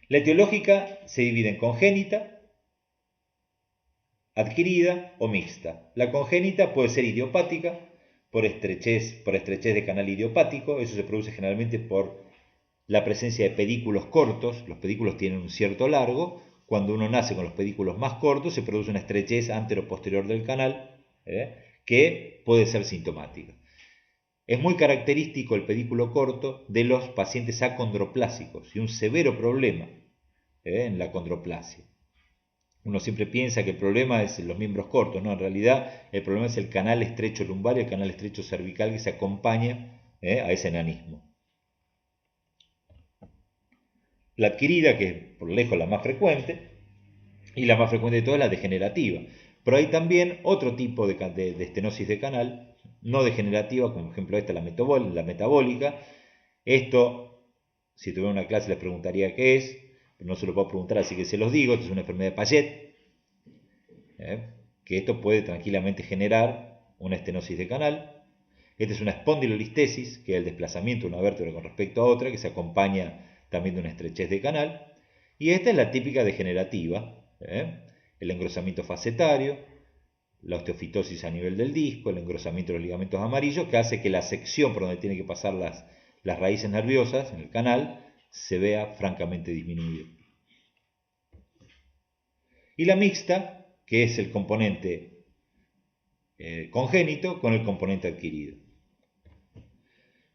La etiológica se divide en congénita, adquirida o mixta. La congénita puede ser idiopática por estrechez de canal idiopático, eso se produce generalmente por la presencia de pedículos cortos. Los pedículos tienen un cierto largo. Cuando uno nace con los pedículos más cortos se produce una estrechez antero-posterior del canal, que puede ser sintomática. Es muy característico el pedículo corto de los pacientes acondroplásicos y un severo problema en la acondroplasia. Uno siempre piensa que el problema es los miembros cortos, ¿no? En realidad el problema es el canal estrecho lumbar y el canal estrecho cervical que se acompaña a ese enanismo. La adquirida, que es por lejos la más frecuente, y la más frecuente de todas es la degenerativa. Pero hay también otro tipo de estenosis de canal, no degenerativa, como por ejemplo esta, la metabólica. Esto, si tuviera una clase les preguntaría qué es, pero no se lo puedo preguntar, así que se los digo. Esto es una enfermedad de Paget, que esto puede tranquilamente generar una estenosis de canal. Esta es una espondilolistesis, que es el desplazamiento de una vértebra con respecto a otra, que se acompaña también de una estrechez de canal. Y esta es la típica degenerativa, el engrosamiento facetario, la osteofitosis a nivel del disco, el engrosamiento de los ligamentos amarillos, que hace que la sección por donde tienen que pasar las raíces nerviosas en el canal se vea francamente disminuida. Y la mixta, que es el componente congénito con el componente adquirido.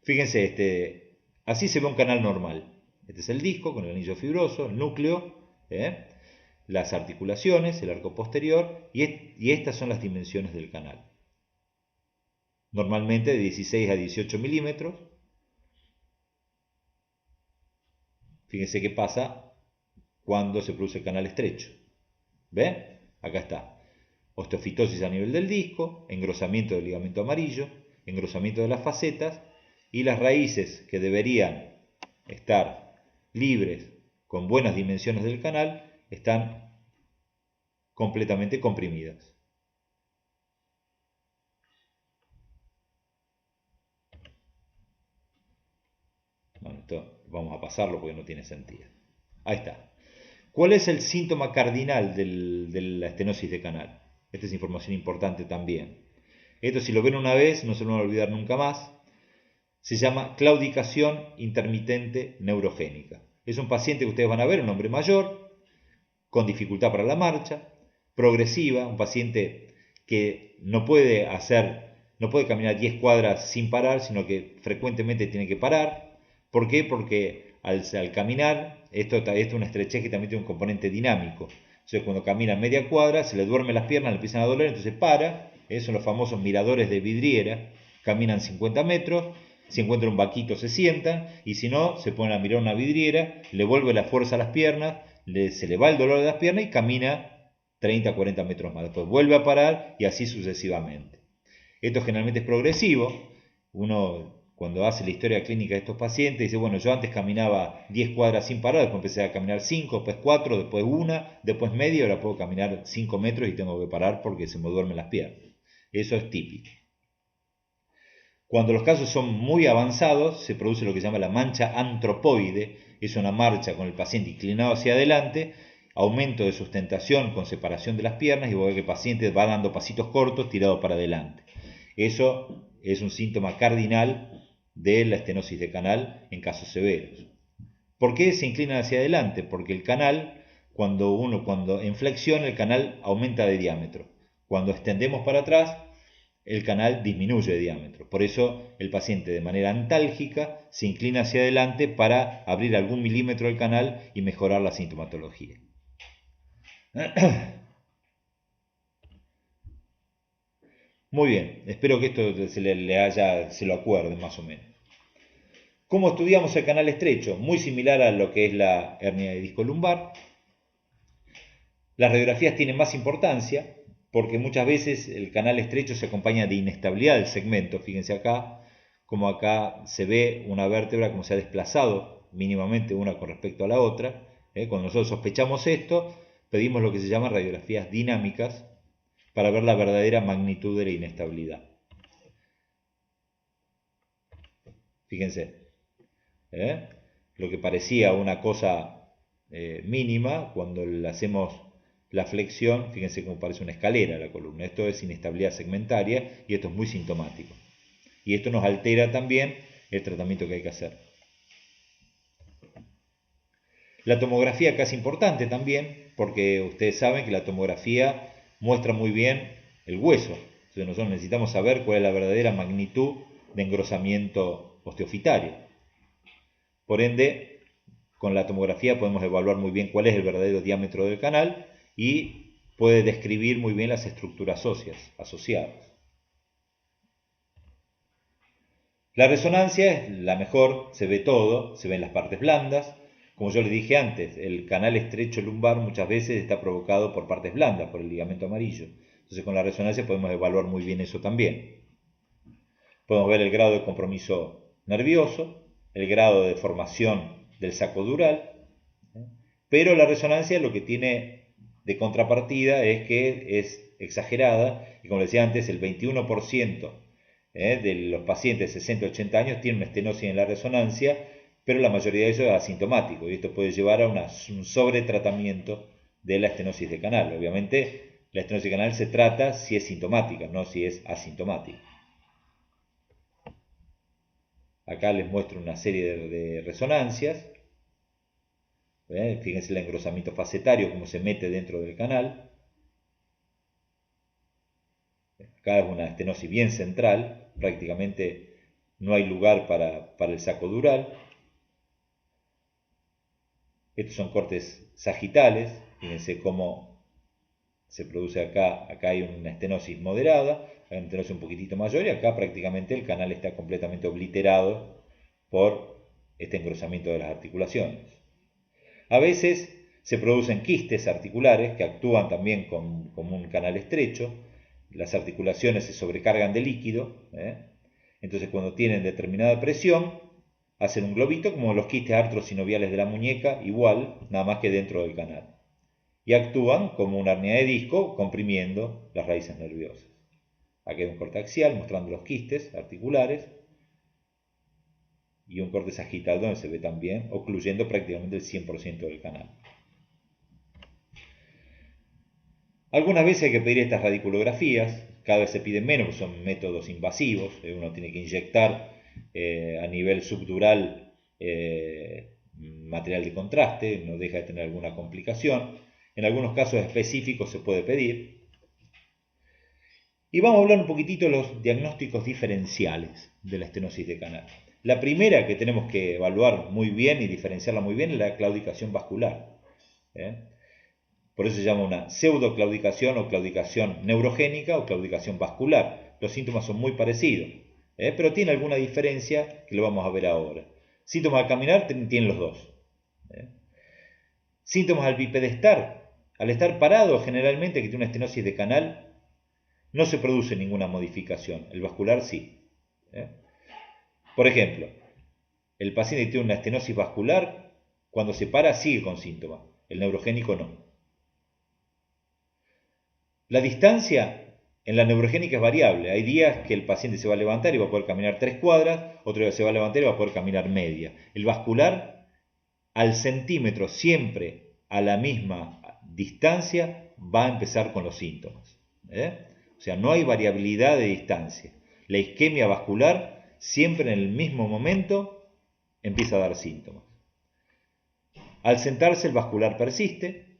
Fíjense, así se ve un canal normal. Este es el disco con el anillo fibroso, el núcleo, las articulaciones, el arco posterior, y estas son las dimensiones del canal. Normalmente de 16 a 18 milímetros. Fíjense qué pasa cuando se produce el canal estrecho. ¿Ven? Acá está. Osteofitosis a nivel del disco, engrosamiento del ligamento amarillo, engrosamiento de las facetas, y las raíces que deberían estar libres con buenas dimensiones del canal están completamente comprimidas. Bueno, esto vamos a pasarlo porque no tiene sentido. Ahí está. ¿Cuál es el síntoma cardinal de la estenosis de canal? Esta es información importante también. Esto, si lo ven una vez, no se lo van a olvidar nunca más. Se llama claudicación intermitente neurogénica. Es un paciente que ustedes van a ver, un hombre mayor, con dificultad para la marcha, progresiva, un paciente que no puede caminar 10 cuadras sin parar, sino que frecuentemente tiene que parar. ¿Por qué? Porque al caminar, esto es una estrechez que también tiene un componente dinámico. Entonces, cuando camina media cuadra, se le duermen las piernas, le empiezan a doler, entonces para. Son los famosos miradores de vidriera. Caminan 50 metros, si encuentran un vaquito se sientan, y si no, se ponen a mirar una vidriera, le vuelve la fuerza a las piernas, se le va el dolor de las piernas y camina 30 40 metros más. Después vuelve a parar y así sucesivamente. Esto generalmente es progresivo. Uno, cuando hace la historia clínica de estos pacientes, dice, bueno, yo antes caminaba 10 cuadras sin parar, después empecé a caminar 5, después 4, después 1, después media, ahora puedo caminar 5 metros y tengo que parar porque se me duermen las piernas. Eso es típico. Cuando los casos son muy avanzados, se produce lo que se llama la mancha antropoide. Es una marcha con el paciente inclinado hacia adelante, aumento de sustentación con separación de las piernas, y vos ves que el paciente va dando pasitos cortos tirado para adelante. Eso es un síntoma cardinal de la estenosis de canal en casos severos. ¿Por qué se inclina hacia adelante? Porque el canal, cuando en flexión, el canal aumenta de diámetro. Cuando extendemos para atrás, el canal disminuye de diámetro. Por eso el paciente de manera antálgica se inclina hacia adelante para abrir algún milímetro del canal y mejorar la sintomatología. Muy bien, espero que esto se lo acuerden más o menos. ¿Cómo estudiamos el canal estrecho? Muy similar a lo que es la hernia de disco lumbar. Las radiografías tienen más importancia porque muchas veces el canal estrecho se acompaña de inestabilidad del segmento. Fíjense acá, como acá se ve una vértebra como se ha desplazado mínimamente una con respecto a la otra. Cuando nosotros sospechamos esto, pedimos lo que se llama radiografías dinámicas para ver la verdadera magnitud de la inestabilidad. Fíjense, lo que parecía una cosa mínima, cuando le hacemos la flexión, fíjense cómo parece una escalera la columna. Esto es inestabilidad segmentaria y esto es muy sintomático. Y esto nos altera también el tratamiento que hay que hacer. La tomografía acá es importante también, porque ustedes saben que la tomografía muestra muy bien el hueso. Entonces nosotros necesitamos saber cuál es la verdadera magnitud de engrosamiento osteofitario. Por ende, con la tomografía podemos evaluar muy bien cuál es el verdadero diámetro del canal y puede describir muy bien las estructuras óseas asociadas. La resonancia es la mejor, se ve todo, se ven las partes blandas. Como yo les dije antes, el canal estrecho lumbar muchas veces está provocado por partes blandas, por el ligamento amarillo. Entonces con la resonancia podemos evaluar muy bien eso también. Podemos ver el grado de compromiso nervioso, el grado de deformación del saco dural, pero la resonancia lo que tiene de contrapartida es que es exagerada y como decía antes, el 21% de los pacientes de 60-80 años tienen una estenosis en la resonancia, pero la mayoría de ellos es asintomático y esto puede llevar a un sobretratamiento de la estenosis de canal. Obviamente la estenosis de canal se trata si es sintomática, no si es asintomática. Acá les muestro una serie de resonancias. Fíjense el engrosamiento facetario, cómo se mete dentro del canal. Acá es una estenosis bien central, prácticamente no hay lugar para el saco dural. Estos son cortes sagitales, fíjense cómo se produce acá hay una estenosis moderada, hay una estenosis un poquitito mayor y acá prácticamente el canal está completamente obliterado por este engrosamiento de las articulaciones. A veces se producen quistes articulares que actúan también como un canal estrecho, las articulaciones se sobrecargan de líquido, entonces cuando tienen determinada presión, hacen un globito como los quistes artrosinoviales de la muñeca, igual, nada más que dentro del canal. Y actúan como una hernia de disco, comprimiendo las raíces nerviosas. Aquí hay un corte axial mostrando los quistes articulares y un corte sagital donde se ve también, ocluyendo prácticamente el 100% del canal. Algunas veces hay que pedir estas radiculografías, cada vez se piden menos, porque son métodos invasivos, uno tiene que inyectar a nivel subdural material de contraste, no deja de tener alguna complicación. En algunos casos específicos se puede pedir. Y vamos a hablar un poquitito de los diagnósticos diferenciales de la estenosis de canal. La primera que tenemos que evaluar muy bien y diferenciarla muy bien es la claudicación vascular. Por eso se llama una pseudoclaudicación o claudicación neurogénica o claudicación vascular. Los síntomas son muy parecidos, pero tiene alguna diferencia que lo vamos a ver ahora. Síntomas al caminar tienen los dos. Síntomas al bipedestar. Al estar parado, generalmente que tiene una estenosis de canal, no se produce ninguna modificación. El vascular sí. Por ejemplo, el paciente que tiene una estenosis vascular, cuando se para sigue con síntomas. El neurogénico no. La distancia en la neurogénica es variable. Hay días que el paciente se va a levantar y va a poder caminar 3 cuadras, otro día se va a levantar y va a poder caminar media. El vascular, al centímetro, siempre a la misma distancia, va a empezar con los síntomas. O sea, no hay variabilidad de distancia. La isquemia vascular, siempre en el mismo momento, empieza a dar síntomas. Al sentarse, el vascular persiste,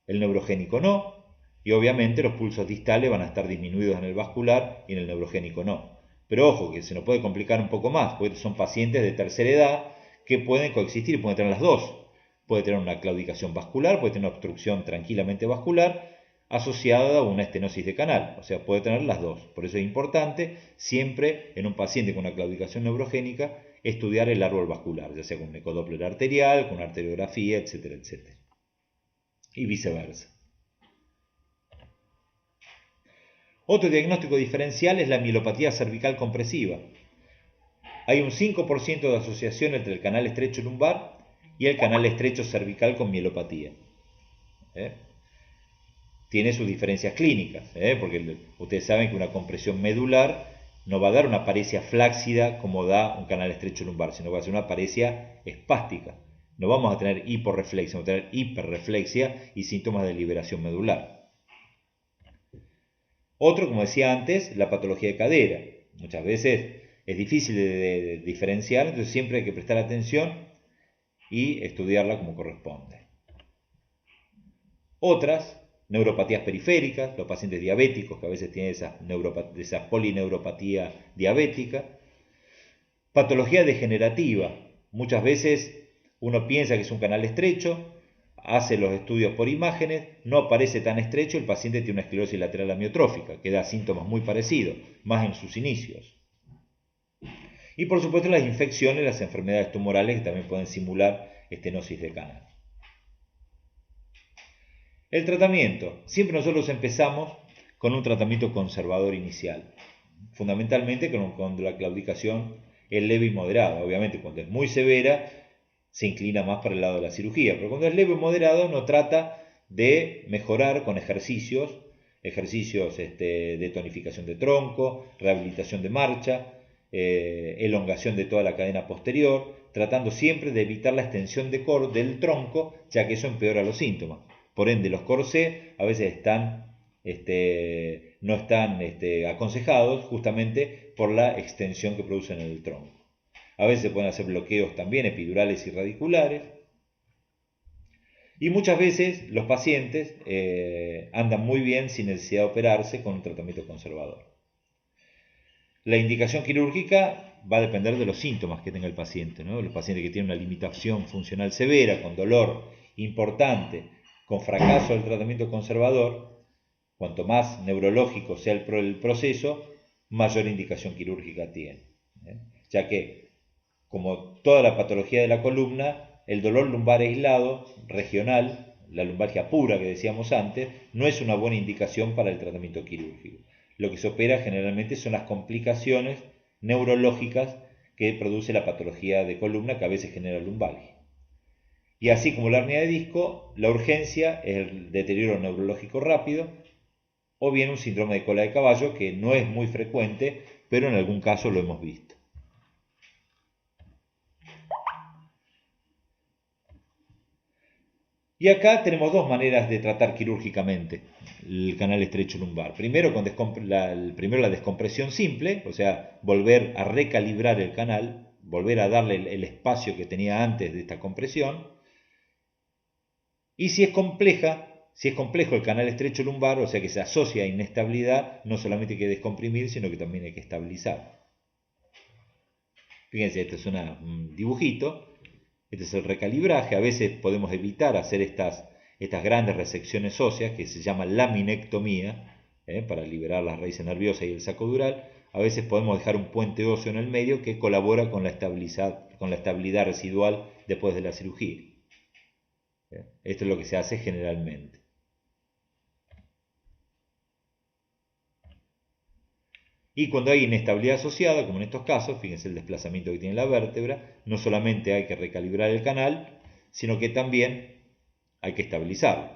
el neurogénico no. Y obviamente los pulsos distales van a estar disminuidos en el vascular y en el neurogénico no. Pero ojo, que se nos puede complicar un poco más, porque son pacientes de tercera edad que pueden coexistir, pueden tener las dos. Puede tener una claudicación vascular, puede tener una obstrucción tranquilamente vascular asociada a una estenosis de canal. O sea, puede tener las dos. Por eso es importante siempre en un paciente con una claudicación neurogénica estudiar el árbol vascular, ya sea con un ecodoppler arterial, con una arteriografía, etcétera, etcétera. Y viceversa. Otro diagnóstico diferencial es la mielopatía cervical compresiva. Hay un 5% de asociación entre el canal estrecho lumbar y el canal estrecho cervical con mielopatía. Tiene sus diferencias clínicas, porque ustedes saben que una compresión medular no va a dar una paresia flácida como da un canal estrecho lumbar, sino va a ser una paresia espástica. No vamos a tener hiporreflexia, vamos a tener hiperreflexia y síntomas de liberación medular. Otro, como decía antes, la patología de cadera. Muchas veces es difícil de diferenciar, entonces siempre hay que prestar atención y estudiarla como corresponde. Otras neuropatías periféricas, los pacientes diabéticos que a veces tienen esa polineuropatía diabética, patología degenerativa. Muchas veces uno piensa que es un canal estrecho, hace los estudios por imágenes, no aparece tan estrecho, el paciente tiene una esclerosis lateral amiotrófica, que da síntomas muy parecidos, más en sus inicios. Y por supuesto las infecciones, las enfermedades tumorales que también pueden simular estenosis de canal. El tratamiento. Siempre nosotros empezamos con un tratamiento conservador inicial, fundamentalmente cuando la claudicación es leve y moderada. Obviamente cuando es muy severa se inclina más para el lado de la cirugía, pero cuando es leve y moderado uno trata de mejorar con ejercicios de tonificación de tronco, rehabilitación de marcha, elongación de toda la cadena posterior, tratando siempre de evitar la extensión del tronco, ya que eso empeora los síntomas. Por ende, los corsés a veces no están aconsejados justamente por la extensión que producen en el tronco. A veces se pueden hacer bloqueos también epidurales y radiculares. Y muchas veces los pacientes andan muy bien sin necesidad de operarse con un tratamiento conservador. La indicación quirúrgica va a depender de los síntomas que tenga el paciente, ¿no? Los pacientes que tienen una limitación funcional severa, con dolor importante, con fracaso del tratamiento conservador, cuanto más neurológico sea el proceso, mayor indicación quirúrgica tiene. Ya que, como toda la patología de la columna, el dolor lumbar aislado, regional, la lumbalgia pura que decíamos antes, no es una buena indicación para el tratamiento quirúrgico. Lo que se opera generalmente son las complicaciones neurológicas que produce la patología de columna, que a veces genera lumbalgia. Y así como la hernia de disco, la urgencia es el deterioro neurológico rápido, o bien un síndrome de cola de caballo, que no es muy frecuente, pero en algún caso lo hemos visto. Y acá tenemos dos maneras de tratar quirúrgicamente el canal estrecho lumbar. Primero, la descompresión simple, o sea, volver a recalibrar el canal, volver a darle el espacio que tenía antes de esta compresión. Y si es complejo el canal estrecho lumbar, o sea que se asocia a inestabilidad, no solamente hay que descomprimir, sino que también hay que estabilizar. Fíjense, este es un dibujito. Este es el recalibraje. A veces podemos evitar hacer estas grandes resecciones óseas que se llama laminectomía, para liberar las raíces nerviosas y el saco dural. A veces podemos dejar un puente óseo en el medio que colabora con la estabilidad residual después de la cirugía. Esto es lo que se hace generalmente. Y cuando hay inestabilidad asociada, como en estos casos, fíjense el desplazamiento que tiene la vértebra, no solamente hay que recalibrar el canal, sino que también hay que estabilizarlo.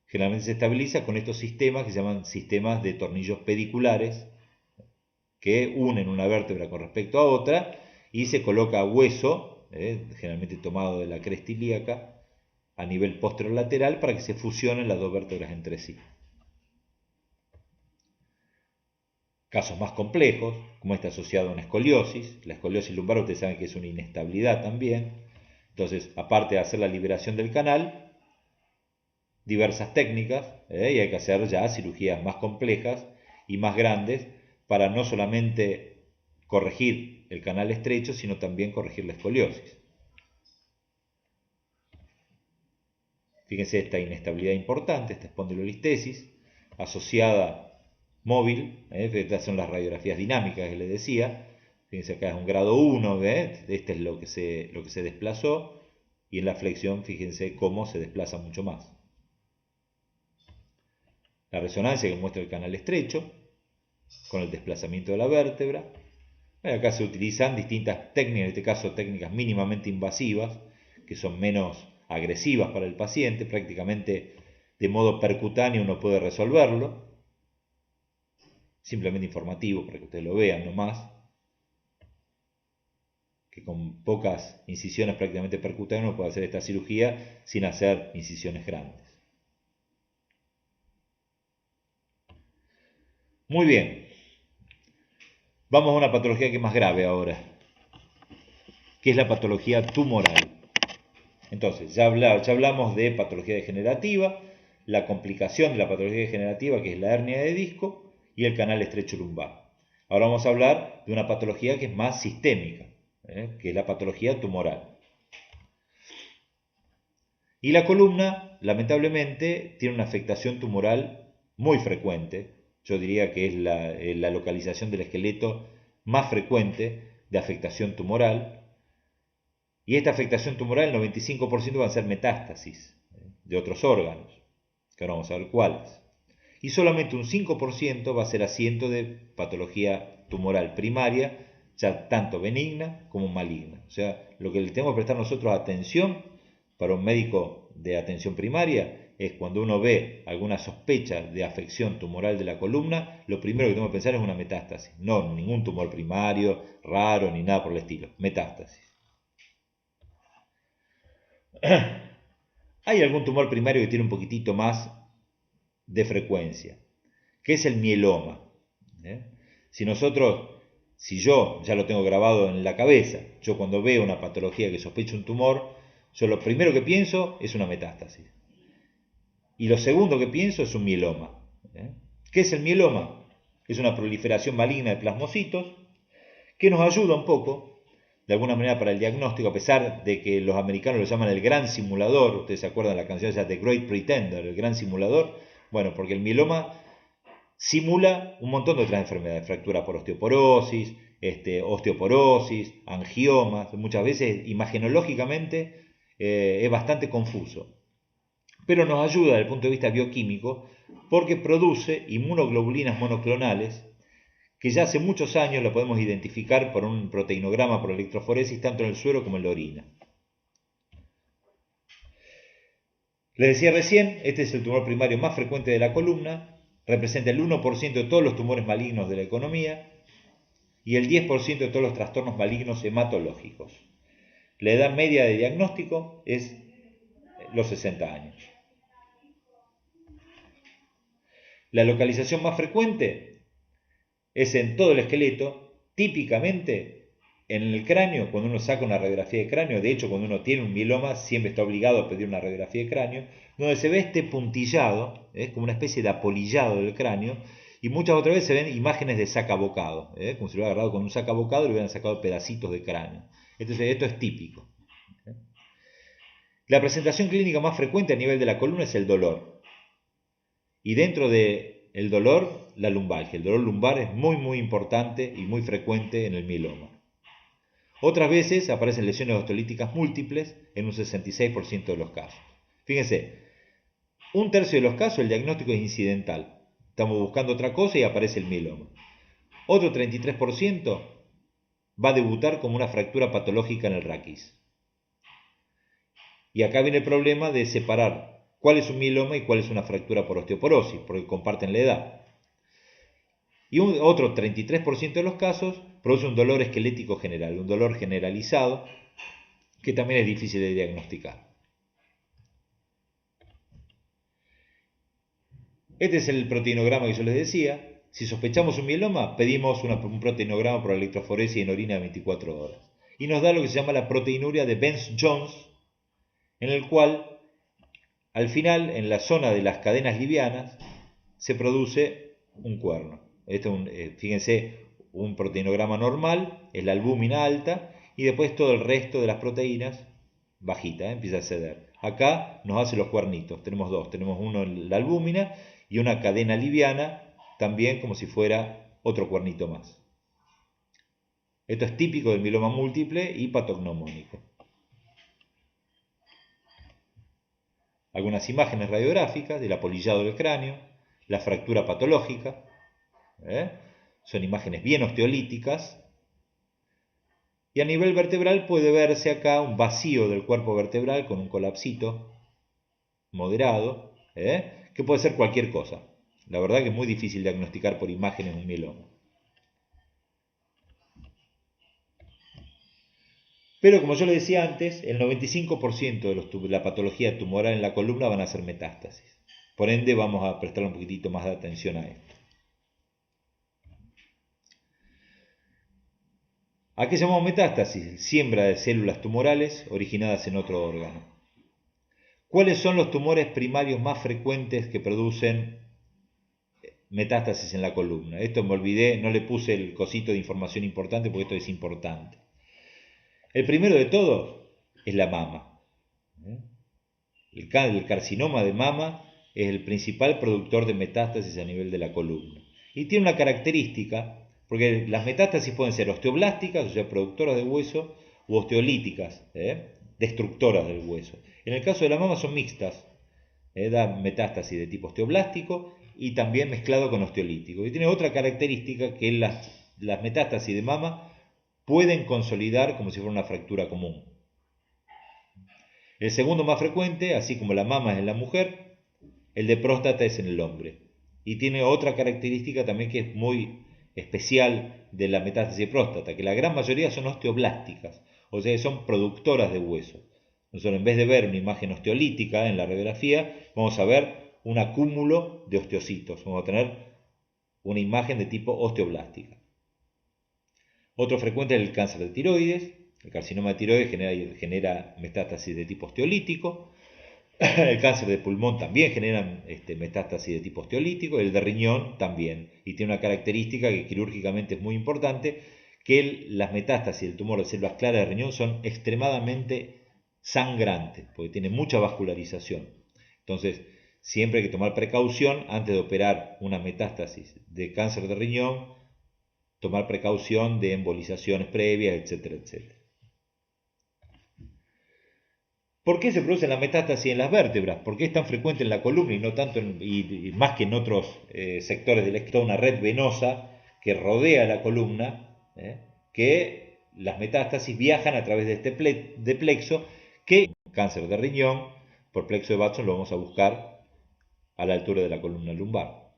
Generalmente se estabiliza con estos sistemas que se llaman sistemas de tornillos pediculares, que unen una vértebra con respecto a otra, y se coloca hueso, generalmente tomado de la cresta ilíaca, a nivel posterolateral para que se fusionen las dos vértebras entre sí. Casos más complejos, como este asociado a una escoliosis. La escoliosis lumbar ustedes saben que es una inestabilidad también. Entonces, aparte de hacer la liberación del canal, diversas técnicas, y hay que hacer ya cirugías más complejas y más grandes para no solamente corregir el canal estrecho, sino también corregir la escoliosis. Fíjense esta inestabilidad importante, esta espondilolistesis, asociada móvil, estas son las radiografías dinámicas que les decía. Fíjense acá es un grado 1, este es lo que se desplazó, y en la flexión fíjense cómo se desplaza mucho más. La resonancia que muestra el canal estrecho, con el desplazamiento de la vértebra. Acá se utilizan distintas técnicas, en este caso técnicas mínimamente invasivas, que son menos agresivas para el paciente, prácticamente de modo percutáneo uno puede resolverlo. Simplemente informativo para que ustedes lo vean nomás, que con pocas incisiones prácticamente percutáneas uno puede hacer esta cirugía sin hacer incisiones grandes. Muy bien, vamos a una patología que es más grave ahora, que es la patología tumoral. Entonces, ya hablamos de patología degenerativa, la complicación de la patología degenerativa, que es la hernia de disco, y el canal estrecho lumbar. Ahora vamos a hablar de una patología que es más sistémica, que es la patología tumoral. Y la columna, lamentablemente, tiene una afectación tumoral muy frecuente. Yo diría que es la localización del esqueleto más frecuente de afectación tumoral. Y esta afectación tumoral, el 95% van a ser metástasis de otros órganos, que ahora vamos a ver cuáles. Y solamente un 5% va a ser asiento de patología tumoral primaria, ya tanto benigna como maligna. O sea, lo que le tenemos que prestar nosotros atención para un médico de atención primaria es cuando uno ve alguna sospecha de afección tumoral de la columna, lo primero que tenemos que pensar es una metástasis. No, ningún tumor primario, raro, ni nada por el estilo. Metástasis. Hay algún tumor primario que tiene un poquitito más de frecuencia, que es el mieloma. Si yo ya lo tengo grabado en la cabeza, yo cuando veo una patología que sospecho un tumor, yo lo primero que pienso es una metástasis. Y lo segundo que pienso es un mieloma. ¿Qué es el mieloma? Es una proliferación maligna de plasmocitos que nos ayuda un poco, de alguna manera, para el diagnóstico, a pesar de que los americanos lo llaman el gran simulador. Ustedes se acuerdan de la canción esa The Great Pretender, el gran simulador. Bueno, porque el mieloma simula un montón de otras enfermedades, fractura por osteoporosis, osteoporosis, angiomas, muchas veces imagenológicamente es bastante confuso, pero nos ayuda desde el punto de vista bioquímico porque produce inmunoglobulinas monoclonales que ya hace muchos años lo podemos identificar por un proteinograma por electroforesis tanto en el suero como en la orina. Les decía recién, este es el tumor primario más frecuente de la columna, representa el 1% de todos los tumores malignos de la economía y el 10% de todos los trastornos malignos hematológicos. La edad media de diagnóstico es los 60 años. La localización más frecuente es en todo el esqueleto, típicamente en el cráneo, cuando uno saca una radiografía de cráneo. De hecho, cuando uno tiene un mieloma siempre está obligado a pedir una radiografía de cráneo, donde se ve este puntillado, como una especie de apolillado del cráneo, y muchas otras veces se ven imágenes de sacabocado, como si lo hubiera agarrado con un sacabocado y le hubieran sacado pedacitos de cráneo. Entonces esto es típico. La presentación clínica más frecuente a nivel de la columna es el dolor. Y dentro del dolor, la lumbalgia. El dolor lumbar es muy importante y muy frecuente en el mieloma. Otras veces aparecen lesiones osteolíticas múltiples en un 66% de los casos. Fíjense, un tercio de los casos el diagnóstico es incidental. Estamos buscando otra cosa y aparece el mieloma. Otro 33% va a debutar como una fractura patológica en el raquis. Y acá viene el problema de separar cuál es un mieloma y cuál es una fractura por osteoporosis, porque comparten la edad. Y otro 33% de los casos produce un dolor esquelético general, un dolor generalizado, que también es difícil de diagnosticar. Este es el proteinograma que yo les decía. Si sospechamos un mieloma, pedimos un proteinograma por electroforesis en orina de 24 horas. Y nos da lo que se llama la proteinuria de Benz-Jones, en el cual, al final, en la zona de las cadenas livianas, se produce un cuerno. Fíjense, un proteinograma normal es la albúmina alta y después todo el resto de las proteínas bajita, empieza a ceder. Acá nos hace los cuernitos, tenemos dos, tenemos uno en la albúmina y una cadena liviana también como si fuera otro cuernito más. Esto es típico del mieloma múltiple y patognomónico. Algunas imágenes radiográficas del apolillado del cráneo, la fractura patológica, son imágenes bien osteolíticas. Y a nivel vertebral puede verse acá un vacío del cuerpo vertebral con un colapsito moderado, que puede ser cualquier cosa. La verdad que es muy difícil diagnosticar por imágenes un mieloma. Pero como yo les decía antes, el 95% de la patología tumoral en la columna van a ser metástasis. Por ende vamos a prestar un poquitito más de atención a esto. ¿A qué llamamos metástasis? Siembra de células tumorales originadas en otro órgano. ¿Cuáles son los tumores primarios más frecuentes que producen metástasis en la columna? Esto me olvidé, no le puse el cosito de información importante porque esto es importante. El primero de todos es la mama. El carcinoma de mama es el principal productor de metástasis a nivel de la columna. Y tiene una característica, porque las metástasis pueden ser osteoblásticas, o sea, productoras de hueso, u osteolíticas, destructoras del hueso. En el caso de la mama son mixtas, da metástasis de tipo osteoblástico y también mezclado con osteolítico. Y tiene otra característica que las metástasis de mama pueden consolidar como si fuera una fractura común. El segundo más frecuente, así como la mama es en la mujer, el de próstata es en el hombre. Y tiene otra característica también que es muy especial de la metástasis de próstata, que la gran mayoría son osteoblásticas, o sea que son productoras de hueso. Nosotros en vez de ver una imagen osteolítica en la radiografía, vamos a ver un acúmulo de osteocitos, vamos a tener una imagen de tipo osteoblástica. Otro frecuente es el cáncer de tiroides. El carcinoma de tiroides genera metástasis de tipo osteolítico. El cáncer de pulmón también genera metástasis de tipo osteolítico. El de riñón también. Y tiene una característica que quirúrgicamente es muy importante, que las metástasis del tumor de células claras de riñón son extremadamente sangrantes, porque tiene mucha vascularización. Entonces, siempre hay que tomar precaución antes de operar una metástasis de cáncer de riñón, tomar precaución de embolizaciones previas, etcétera, etcétera. ¿Por qué se produce la metástasis en las vértebras? ¿Por qué es tan frecuente en la columna y no tanto y más que en otros sectores del esqueleto, una red venosa que rodea la columna, que las metástasis viajan a través de este plexo, que cáncer de riñón, por plexo de Watson lo vamos a buscar a la altura de la columna lumbar.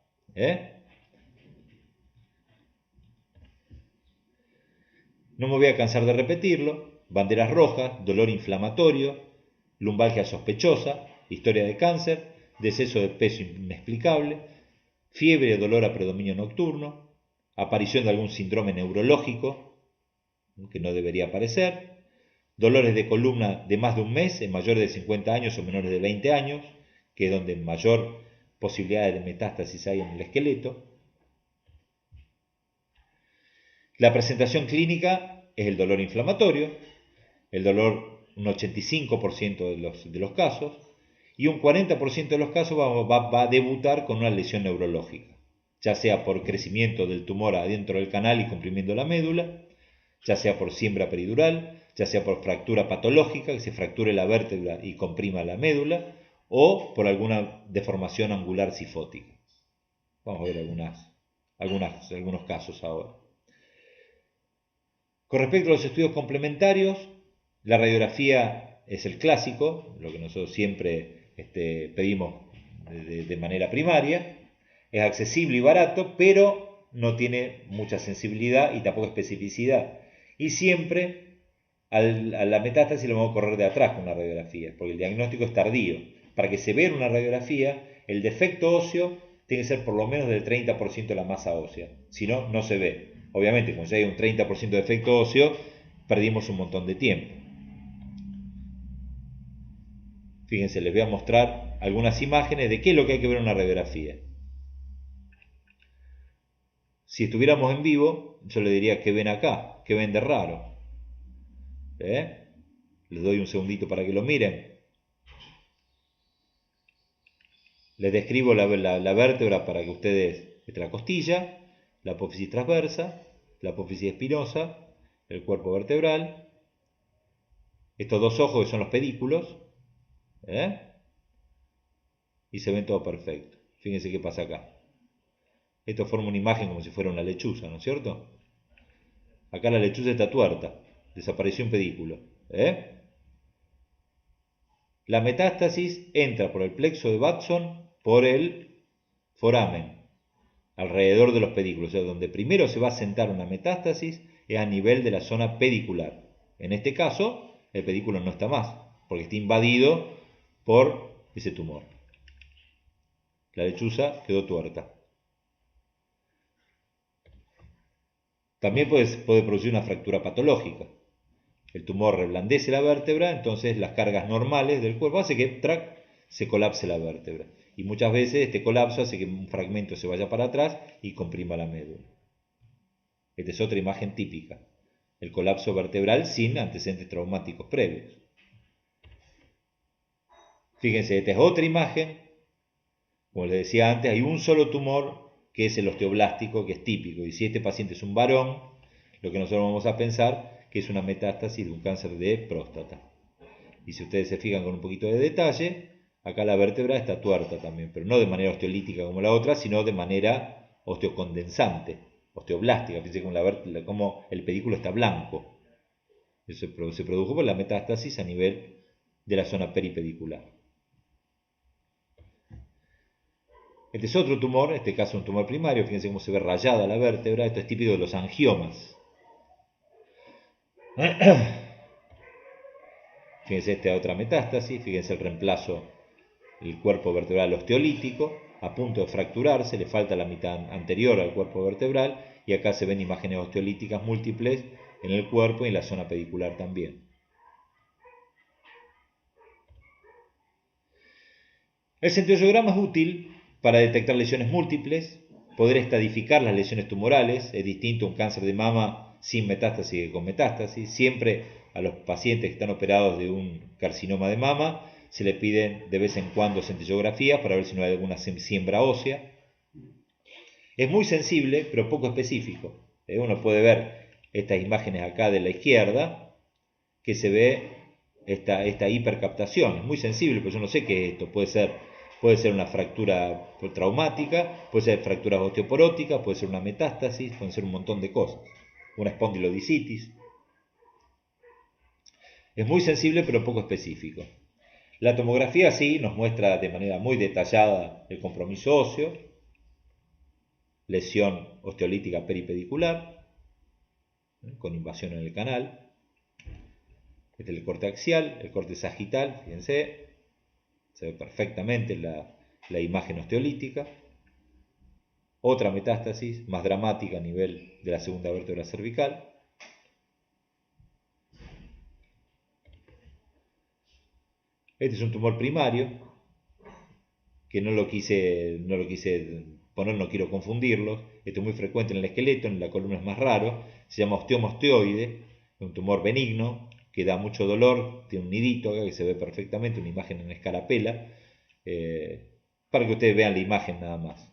No me voy a cansar de repetirlo: banderas rojas, dolor inflamatorio, lumbalgia sospechosa, historia de cáncer, deceso de peso inexplicable, fiebre o dolor a predominio nocturno, aparición de algún síndrome neurológico que no debería aparecer, dolores de columna de más de un mes en mayores de 50 años o menores de 20 años, que es donde mayor posibilidad de metástasis hay en el esqueleto. La presentación clínica es el dolor inflamatorio, el dolor un 85% de los casos, y un 40% de los casos va a debutar con una lesión neurológica, ya sea por crecimiento del tumor adentro del canal y comprimiendo la médula, ya sea por siembra peridural, ya sea por fractura patológica, que se fracture la vértebra y comprima la médula, o por alguna deformación angular cifótica. Vamos a ver algunos casos ahora. Con respecto a los estudios complementarios, la radiografía es el clásico, lo que nosotros siempre pedimos de manera primaria. Es accesible y barato, pero no tiene mucha sensibilidad y tampoco especificidad. Y siempre a la metástasis lo vamos a correr de atrás con una radiografía, porque el diagnóstico es tardío. Para que se vea en una radiografía, el defecto óseo tiene que ser por lo menos del 30% de la masa ósea, si no, no se ve. Obviamente, como ya hay un 30% de defecto óseo, perdimos un montón de tiempo. Fíjense, les voy a mostrar algunas imágenes de qué es lo que hay que ver en una radiografía. Si estuviéramos en vivo, yo le diría: ¿qué ven acá? ¿Qué ven de raro? Les doy un segundito para que lo miren. Les describo la vértebra para que ustedes, la costilla, la apófisis transversa, la apófisis espinosa, el cuerpo vertebral, estos dos ojos que son los pedículos, y se ven todo perfecto. Fíjense qué pasa acá. Esto forma una imagen como si fuera una lechuza, ¿no es cierto? Acá la lechuza está tuerta, desapareció un pedículo. La metástasis entra por el plexo de Watson, por el foramen, alrededor de los pedículos, o sea, donde primero se va a sentar una metástasis es a nivel de la zona pedicular. En este caso, el pedículo no está más, porque está invadido por ese tumor. La lechuza quedó tuerta. También puede producir una fractura patológica. El tumor reblandece la vértebra, entonces las cargas normales del cuerpo hace que se colapse la vértebra. Y muchas veces este colapso hace que un fragmento se vaya para atrás y comprima la médula. Esta es otra imagen típica, el colapso vertebral sin antecedentes traumáticos previos. Fíjense, esta es otra imagen. Como les decía antes, hay un solo tumor que es el osteoblástico, que es típico. Y si este paciente es un varón, lo que nosotros vamos a pensar que es una metástasis de un cáncer de próstata. Y si ustedes se fijan con un poquito de detalle, acá la vértebra está tuerta también, pero no de manera osteolítica como la otra, sino de manera osteocondensante, osteoblástica. Fíjense como el pedículo está blanco. Eso se produjo por la metástasis a nivel de la zona peripedicular. Este es otro tumor, en este caso un tumor primario, fíjense cómo se ve rayada la vértebra, esto es típico de los angiomas. Fíjense esta otra metástasis, fíjense el reemplazo del cuerpo vertebral osteolítico, a punto de fracturarse, le falta la mitad anterior al cuerpo vertebral, y acá se ven imágenes osteolíticas múltiples en el cuerpo y en la zona pedicular también. El centrifugalograma es útil para detectar lesiones múltiples, poder estadificar las lesiones tumorales, es distinto a un cáncer de mama sin metástasis que con metástasis. Siempre a los pacientes que están operados de un carcinoma de mama se le piden de vez en cuando centellografías para ver si no hay alguna siembra ósea. Es muy sensible, pero poco específico. Uno puede ver estas imágenes acá de la izquierda, que se ve esta hipercaptación. Es muy sensible, pero yo no sé qué es esto. Puede ser una fractura traumática, puede ser fracturas osteoporóticas, puede ser una metástasis, pueden ser un montón de cosas. Una espondilodicitis. Es muy sensible, pero poco específico. La tomografía sí nos muestra de manera muy detallada el compromiso óseo, lesión osteolítica peripedicular, con invasión en el canal. Este es el corte axial, el corte sagital, fíjense, se ve perfectamente la imagen osteolítica. Otra metástasis más dramática a nivel de la segunda vértebra cervical. Este es un tumor primario, que no lo quise poner, no quiero confundirlos. Esto es muy frecuente en el esqueleto, en la columna es más raro. Se llama osteoma osteoide, un tumor benigno que da mucho dolor, tiene un nidito acá que se ve perfectamente, una imagen en escarapela, para que ustedes vean la imagen nada más.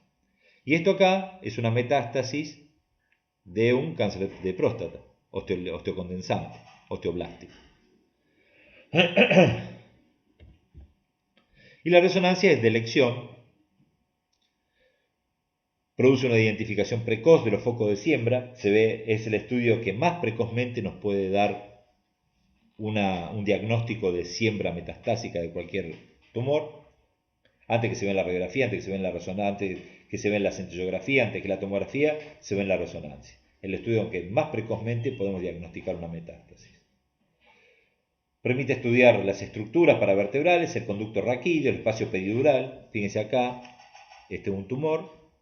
Y esto acá es una metástasis de un cáncer de próstata, osteocondensante, osteoblástico. Y la resonancia es de elección, produce una identificación precoz de los focos de siembra, es el estudio que más precozmente nos puede dar un diagnóstico de siembra metastásica de cualquier tumor, antes que se vea en la radiografía, antes que se vea en la resonancia, antes que se vea en la centellografía, antes que la tomografía, se ve en la resonancia. El estudio en que más precozmente podemos diagnosticar una metástasis. Permite estudiar las estructuras paravertebrales, el conducto raquídeo, el espacio peridural. Fíjense acá, este es un tumor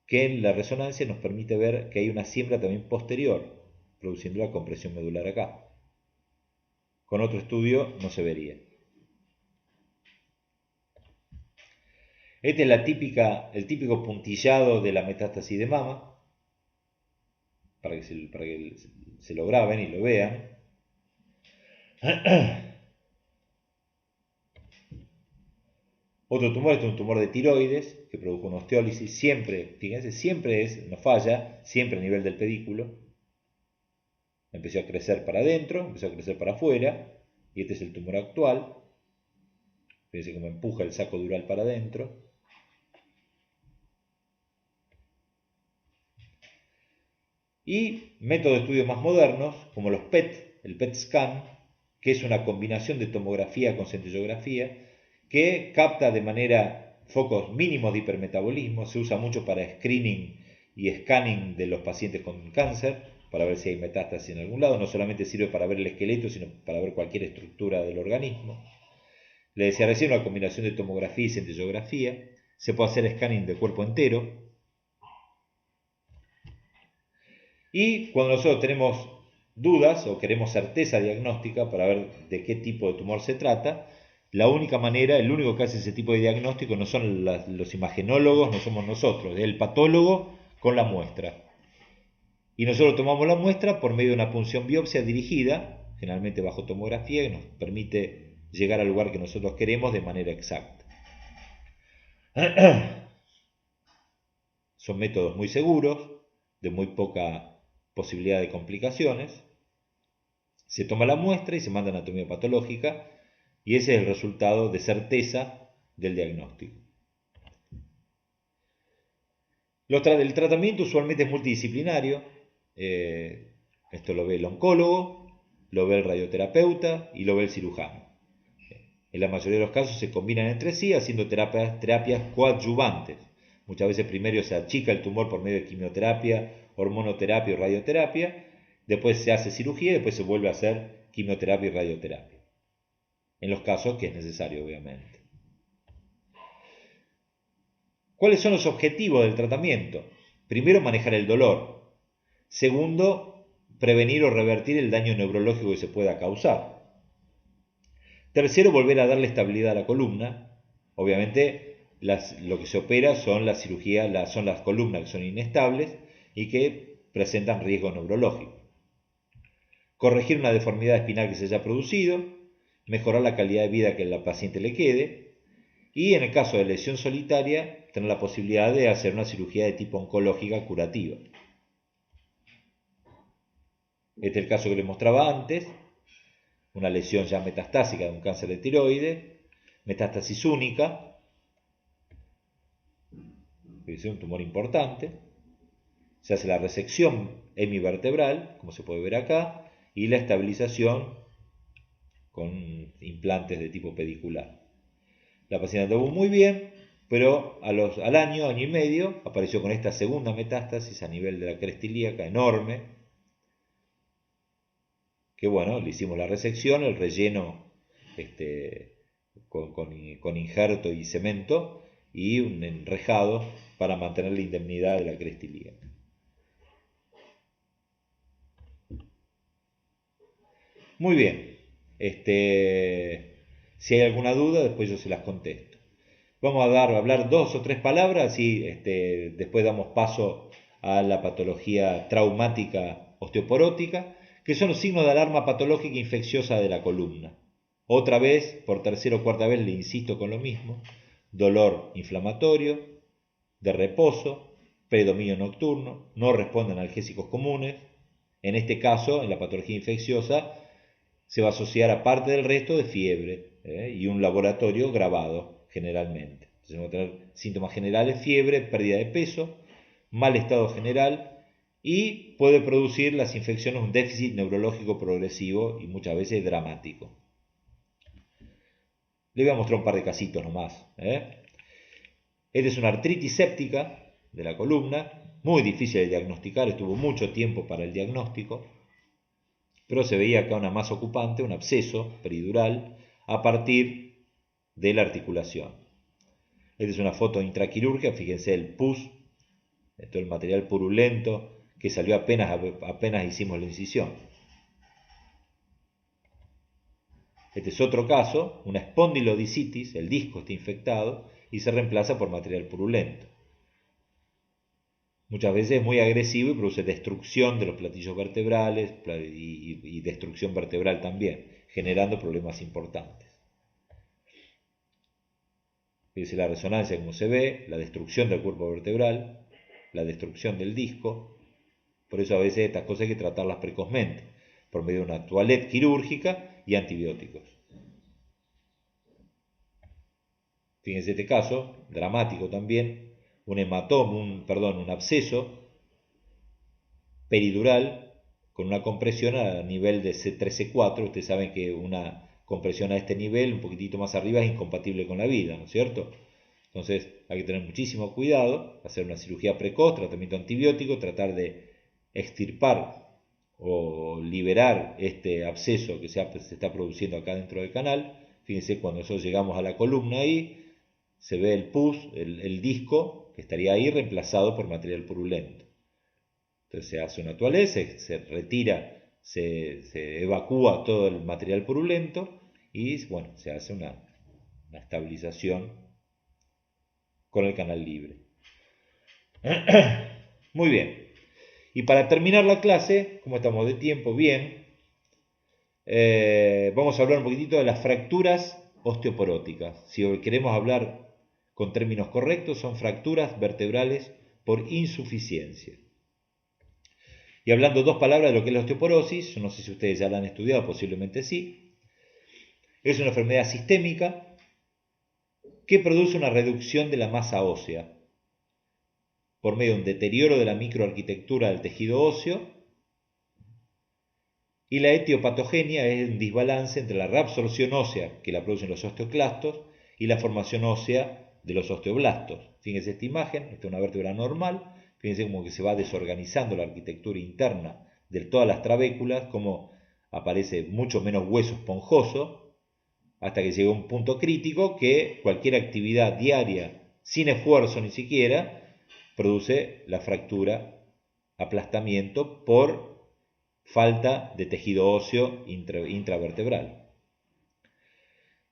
que en la resonancia nos permite ver que hay una siembra también posterior, produciendo la compresión medular acá. Con otro estudio no se vería. Este es el típico puntillado de la metástasis de mama, para que se lo graben y lo vean. Otro tumor es un tumor de tiroides que produjo una osteólisis, siempre, fíjense, no falla, siempre a nivel del pedículo. Empezó a crecer para adentro, empezó a crecer para afuera, y este es el tumor actual. Fíjense cómo empuja el saco dural para adentro. Y métodos de estudio más modernos, como los PET, el PET scan, que es una combinación de tomografía con centellografía, que capta de manera focos mínimos de hipermetabolismo, se usa mucho para screening y scanning de los pacientes con cáncer, para ver si hay metástasis en algún lado, no solamente sirve para ver el esqueleto, sino para ver cualquier estructura del organismo. Le decía recién, una combinación de tomografía y centellografía, se puede hacer scanning de cuerpo entero, y cuando nosotros tenemos dudas o queremos certeza diagnóstica para ver de qué tipo de tumor se trata, La única manera, el único que hace ese tipo de diagnóstico no son los imagenólogos, no somos nosotros, es el patólogo con la muestra. Y nosotros tomamos la muestra por medio de una punción biopsia dirigida, generalmente bajo tomografía, que nos permite llegar al lugar que nosotros queremos de manera exacta. Son métodos muy seguros, de muy poca posibilidad de complicaciones. Se toma la muestra y se manda a anatomía patológica y ese es el resultado de certeza del diagnóstico. El tratamiento usualmente es multidisciplinario. Esto lo ve el oncólogo, lo ve el radioterapeuta y lo ve el cirujano. En la mayoría de los casos se combinan entre sí haciendo terapias coadyuvantes. Muchas veces primero se achica el tumor por medio de quimioterapia, hormonoterapia o radioterapia, después se hace cirugía y después se vuelve a hacer quimioterapia y radioterapia. En los casos que es necesario, obviamente. ¿Cuáles son los objetivos del tratamiento? Primero, manejar el dolor. Segundo, prevenir o revertir el daño neurológico que se pueda causar. Tercero, volver a darle estabilidad a la columna. Obviamente, lo que se opera son las cirugías, son las columnas que son inestables y que presentan riesgo neurológico. Corregir una deformidad espinal que se haya producido, mejorar la calidad de vida que la paciente le quede y en el caso de lesión solitaria, tener la posibilidad de hacer una cirugía de tipo oncológica curativa. Este es el caso que les mostraba antes, una lesión ya metastásica de un cáncer de tiroides, metástasis única, que es un tumor importante, se hace la resección hemivertebral, como se puede ver acá, y la estabilización con implantes de tipo pedicular. La paciente anduvo muy bien, pero al año y medio, apareció con esta segunda metástasis a nivel de la cresta ilíaca enorme, que bueno, le hicimos la resección, el relleno con injerto y cemento y un enrejado para mantener la indemnidad de la cresta ilíaca. Muy bien, si hay alguna duda, después yo se las contesto. Vamos a hablar 2 o 3 palabras y después damos paso a la patología traumática osteoporótica, que son los signos de alarma patológica infecciosa de la columna. Otra vez, por tercera o cuarta vez, le insisto con lo mismo: dolor inflamatorio, de reposo, predominio nocturno, no responden a analgésicos comunes. En este caso, en la patología infecciosa, se va a asociar a parte del resto de fiebre y un laboratorio grabado generalmente. Entonces vamos a tener síntomas generales: fiebre, pérdida de peso, mal estado general y puede producir las infecciones un déficit neurológico progresivo y muchas veces dramático. Le voy a mostrar un par de casitos nomás. Esta es una artritis séptica de la columna, muy difícil de diagnosticar, estuvo mucho tiempo para el diagnóstico, pero se veía acá una masa ocupante, un absceso peridural a partir de la articulación. Esta es una foto intraquirúrgica, fíjense el pus, todo el material purulento que salió apenas hicimos la incisión. Este es otro caso, una espondilodicitis, el disco está infectado y se reemplaza por material purulento. Muchas veces es muy agresivo y produce destrucción de los platillos vertebrales y destrucción vertebral también, generando problemas importantes. Fíjense la resonancia como se ve, la destrucción del cuerpo vertebral, la destrucción del disco. Por eso a veces estas cosas hay que tratarlas precozmente, por medio de una toilette quirúrgica y antibióticos. Fíjense este caso, dramático también, un hematoma, un absceso peridural con una compresión a nivel de C3-C4. Ustedes saben que una compresión a este nivel, un poquitito más arriba, es incompatible con la vida, ¿no es cierto? Entonces hay que tener muchísimo cuidado, hacer una cirugía precoz, tratamiento antibiótico, tratar de extirpar o liberar este absceso que se está produciendo acá dentro del canal. Fíjense, cuando nosotros llegamos a la columna ahí, se ve el pus, el disco, que estaría ahí reemplazado por material purulento. Entonces se hace una toilette, se retira, se evacúa todo el material purulento y bueno, se hace una una estabilización con el canal libre. Muy bien. Y para terminar la clase, como estamos de tiempo, bien, vamos a hablar un poquitito de las fracturas osteoporóticas. Si queremos hablar con términos correctos, son fracturas vertebrales por insuficiencia. Y hablando dos palabras de lo que es la osteoporosis, yo no sé si ustedes ya la han estudiado, posiblemente sí. Es una enfermedad sistémica que produce una reducción de la masa ósea por medio de un deterioro de la microarquitectura del tejido óseo, y la etiopatogenia es un desbalance entre la reabsorción ósea que la producen los osteoclastos y la formación ósea de los osteoblastos. Fíjense esta imagen, esta es una vértebra normal, fíjense como que se va desorganizando la arquitectura interna de todas las trabéculas, como aparece mucho menos hueso esponjoso, hasta que llega un punto crítico que cualquier actividad diaria, sin esfuerzo ni siquiera, produce la fractura, aplastamiento por falta de tejido óseo intravertebral.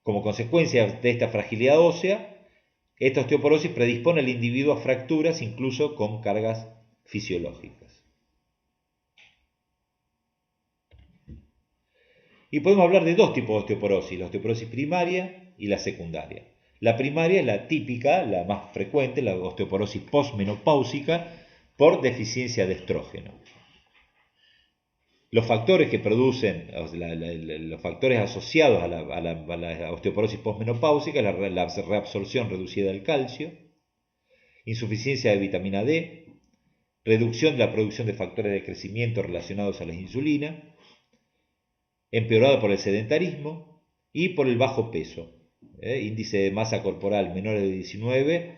Como consecuencia de esta fragilidad ósea, esta osteoporosis predispone al individuo a fracturas incluso con cargas fisiológicas. Y podemos hablar de dos tipos de osteoporosis, la osteoporosis primaria y la secundaria. La primaria es la típica, la más frecuente, la osteoporosis postmenopáusica por deficiencia de estrógeno. Los factores que producen, los factores asociados a la osteoporosis postmenopáusica, la reabsorción reducida del calcio, insuficiencia de vitamina D, reducción de la producción de factores de crecimiento relacionados a la insulina, empeorado por el sedentarismo y por el bajo peso. Índice de masa corporal menor de 19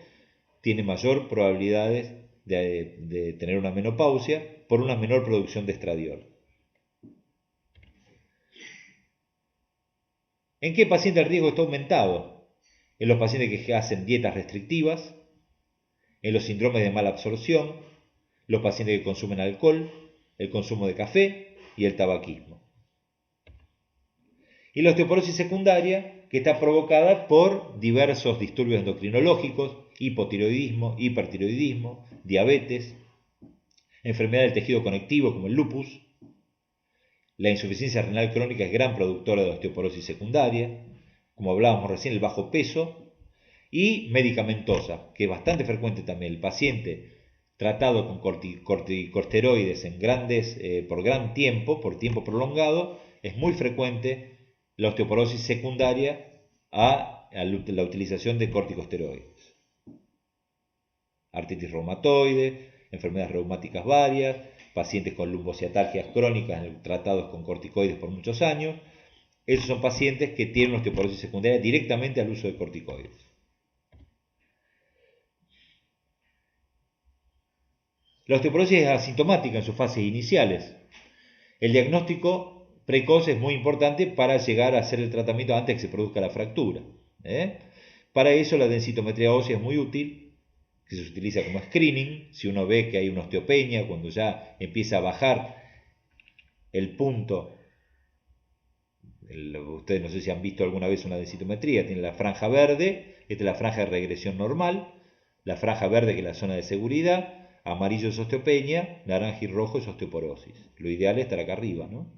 tiene mayor probabilidades de tener una menopausia por una menor producción de estradiol. ¿En qué paciente el riesgo está aumentado? En los pacientes que hacen dietas restrictivas, en los síndromes de mala absorción, los pacientes que consumen alcohol, el consumo de café y el tabaquismo. Y la osteoporosis secundaria, que está provocada por diversos disturbios endocrinológicos, hipotiroidismo, hipertiroidismo, diabetes, enfermedad del tejido conectivo como el lupus. La insuficiencia renal crónica es gran productora de osteoporosis secundaria, como hablábamos recién, el bajo peso, y medicamentosa, que es bastante frecuente también. El paciente tratado con corticosteroides por gran tiempo, por tiempo prolongado, es muy frecuente la osteoporosis secundaria a la utilización de corticosteroides. Artritis reumatoide, enfermedades reumáticas varias, pacientes con lumbociatalgias crónicas tratados con corticoides por muchos años. Esos son pacientes que tienen osteoporosis secundaria directamente al uso de corticoides. La osteoporosis es asintomática en sus fases iniciales. El diagnóstico precoz es muy importante para llegar a hacer el tratamiento antes de que se produzca la fractura. Para eso la densitometría ósea es muy útil, que se utiliza como screening. Si uno ve que hay una osteopenia, cuando ya empieza a bajar el punto, ustedes no sé si han visto alguna vez una densitometría, tiene la franja verde, esta es la franja de regresión normal, la franja verde que es la zona de seguridad, amarillo es osteopenia, naranja y rojo es osteoporosis. Lo ideal es estar acá arriba, ¿no?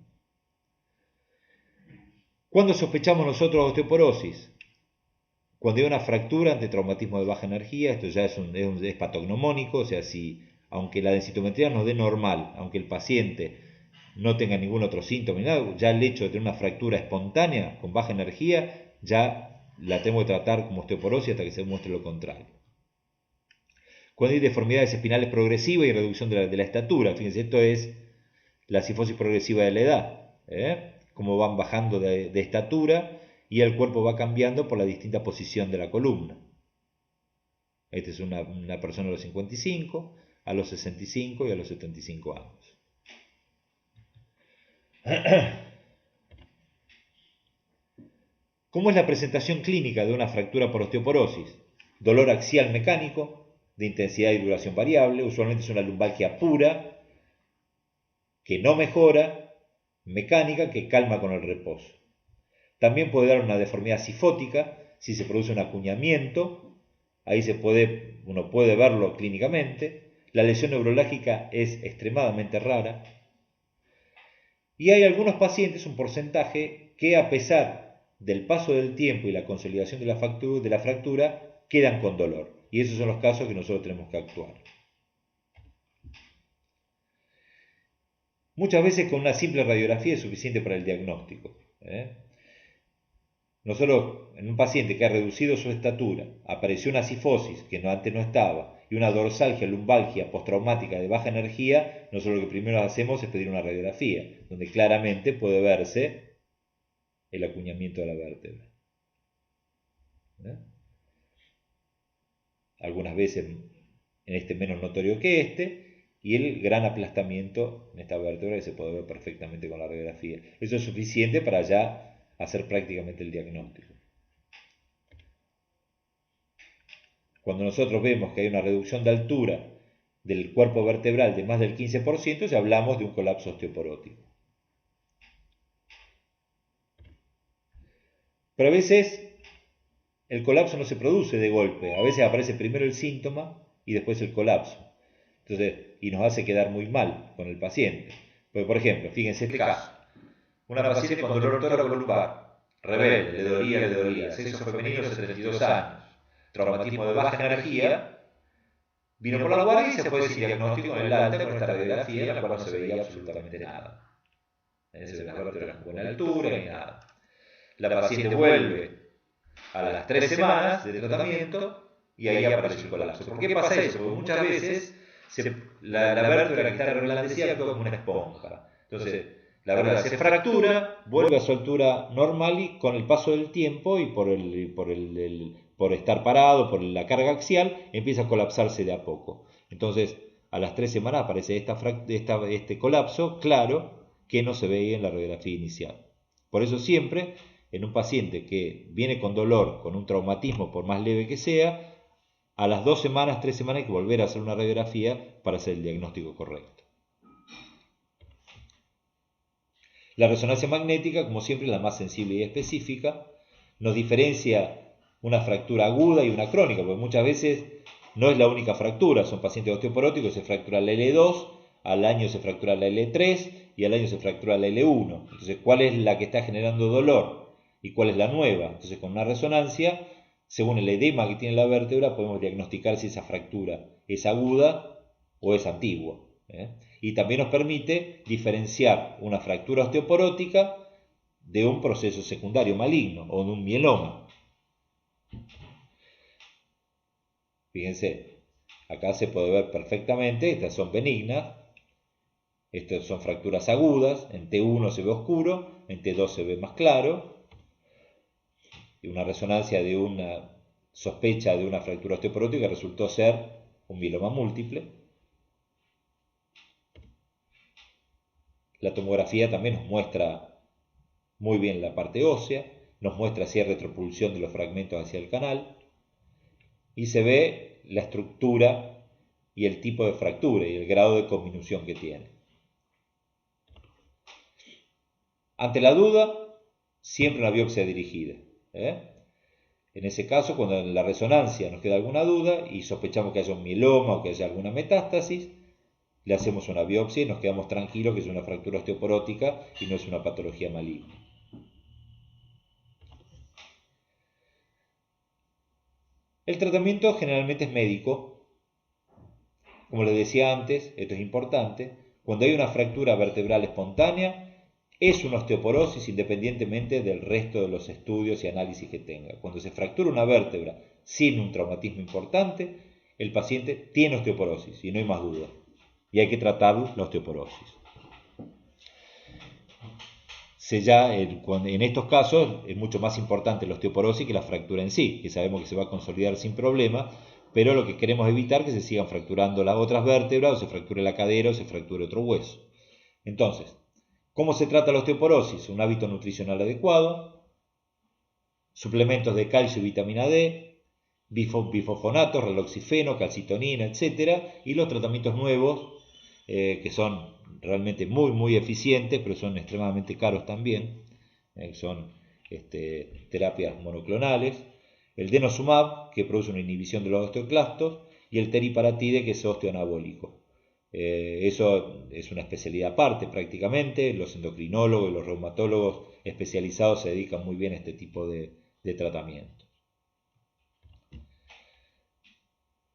¿Cuándo sospechamos nosotros osteoporosis? Cuando hay una fractura ante traumatismo de baja energía, esto ya es patognomónico, o sea, si aunque la densitometría nos dé normal, aunque el paciente no tenga ningún otro síntoma, ya el hecho de tener una fractura espontánea con baja energía, ya la tengo que tratar como osteoporosis hasta que se muestre lo contrario. Cuando hay deformidades espinales progresivas y reducción de la estatura, fíjense, esto es la cifosis progresiva de la edad, como van bajando de estatura y el cuerpo va cambiando por la distinta posición de la columna. Esta es una persona a los 55, a los 65 y a los 75 años. ¿Cómo es la presentación clínica de una fractura por osteoporosis? Dolor axial mecánico, de intensidad y duración variable, usualmente es una lumbalgia pura, que no mejora, mecánica, que calma con el reposo. También puede dar una deformidad cifótica, si se produce un acuñamiento, ahí uno puede verlo clínicamente. La lesión neurológica es extremadamente rara. Y hay algunos pacientes, un porcentaje, que a pesar del paso del tiempo y la consolidación de la fractura, quedan con dolor. Y esos son los casos que nosotros tenemos que actuar. Muchas veces con una simple radiografía es suficiente para el diagnóstico. Nosotros, en un paciente que ha reducido su estatura, apareció una cifosis que antes no estaba y una dorsalgia, lumbalgia postraumática de baja energía, nosotros lo que primero hacemos es pedir una radiografía, donde claramente puede verse el acuñamiento de la vértebra. Algunas veces en este menos notorio que este, y el gran aplastamiento en esta vértebra que se puede ver perfectamente con la radiografía. Eso es suficiente para ya hacer prácticamente el diagnóstico. Cuando nosotros vemos que hay una reducción de altura del cuerpo vertebral de más del 15%, ya hablamos de un colapso osteoporótico. Pero a veces el colapso no se produce de golpe, a veces aparece primero el síntoma y después el colapso. Entonces, y nos hace quedar muy mal con el paciente. Porque, por ejemplo, fíjense este caso. Una paciente con dolor toracolumbar, rebelde, le dolía, sexo femenino, 72 años, traumatismo de baja energía, vino por la guardia y se fue sin diagnóstico en el alta con esta radiografía en la cual no se veía absolutamente nada. Se ve las vértebras con buena altura ni nada. La paciente vuelve a las 3 semanas de tratamiento y ahí aparece el colapso. ¿Por qué pasa eso? Porque muchas veces la vértebra que está reblandecida actúa como una esponja. Entonces, la vértebra se fractura, vuelve a su altura normal y con el paso del tiempo y por estar parado, por la carga axial, empieza a colapsarse de a poco. Entonces, a las 3 semanas aparece este colapso claro que no se veía en la radiografía inicial. Por eso siempre, en un paciente que viene con dolor, con un traumatismo, por más leve que sea, a las 2 semanas, 3 semanas hay que volver a hacer una radiografía para hacer el diagnóstico correcto. La resonancia magnética, como siempre, es la más sensible y específica. Nos diferencia una fractura aguda y una crónica, porque muchas veces no es la única fractura. Son pacientes osteoporóticos, se fractura la L2, al año se fractura la L3 y al año se fractura la L1. Entonces, ¿cuál es la que está generando dolor y cuál es la nueva? Entonces, con una resonancia, según el edema que tiene la vértebra, podemos diagnosticar si esa fractura es aguda o es antigua. Y también nos permite diferenciar una fractura osteoporótica de un proceso secundario maligno o de un mieloma. Fíjense, acá se puede ver perfectamente, estas son benignas, estas son fracturas agudas, en T1 se ve oscuro, en T2 se ve más claro, y una resonancia de una sospecha de una fractura osteoporótica resultó ser un mieloma múltiple. La tomografía también nos muestra muy bien la parte ósea, nos muestra si hay retropulsión de los fragmentos hacia el canal y se ve la estructura y el tipo de fractura y el grado de conminución que tiene. Ante la duda, siempre una biopsia dirigida. En ese caso, cuando en la resonancia nos queda alguna duda y sospechamos que haya un mieloma o que haya alguna metástasis, le hacemos una biopsia y nos quedamos tranquilos que es una fractura osteoporótica y no es una patología maligna. El tratamiento generalmente es médico. Como les decía antes, esto es importante. Cuando hay una fractura vertebral espontánea, es una osteoporosis independientemente del resto de los estudios y análisis que tenga. Cuando se fractura una vértebra sin un traumatismo importante, el paciente tiene osteoporosis y no hay más duda. Y hay que tratar la osteoporosis. En estos casos es mucho más importante la osteoporosis que la fractura en sí, que sabemos que se va a consolidar sin problema, pero lo que queremos evitar es que se sigan fracturando las otras vértebras, o se fracture la cadera, o se fracture otro hueso. Entonces, ¿cómo se trata la osteoporosis? Un hábito nutricional adecuado, suplementos de calcio y vitamina D, bifosfonatos, reloxifeno, calcitonina, etc. Y los tratamientos nuevos, que son realmente muy eficientes, pero son extremadamente caros también, son terapias monoclonales, el denosumab, que produce una inhibición de los osteoclastos, y el teriparatide, que es osteoanabólico. Eso es una especialidad aparte prácticamente. Los endocrinólogos y los reumatólogos especializados se dedican muy bien a este tipo de tratamiento.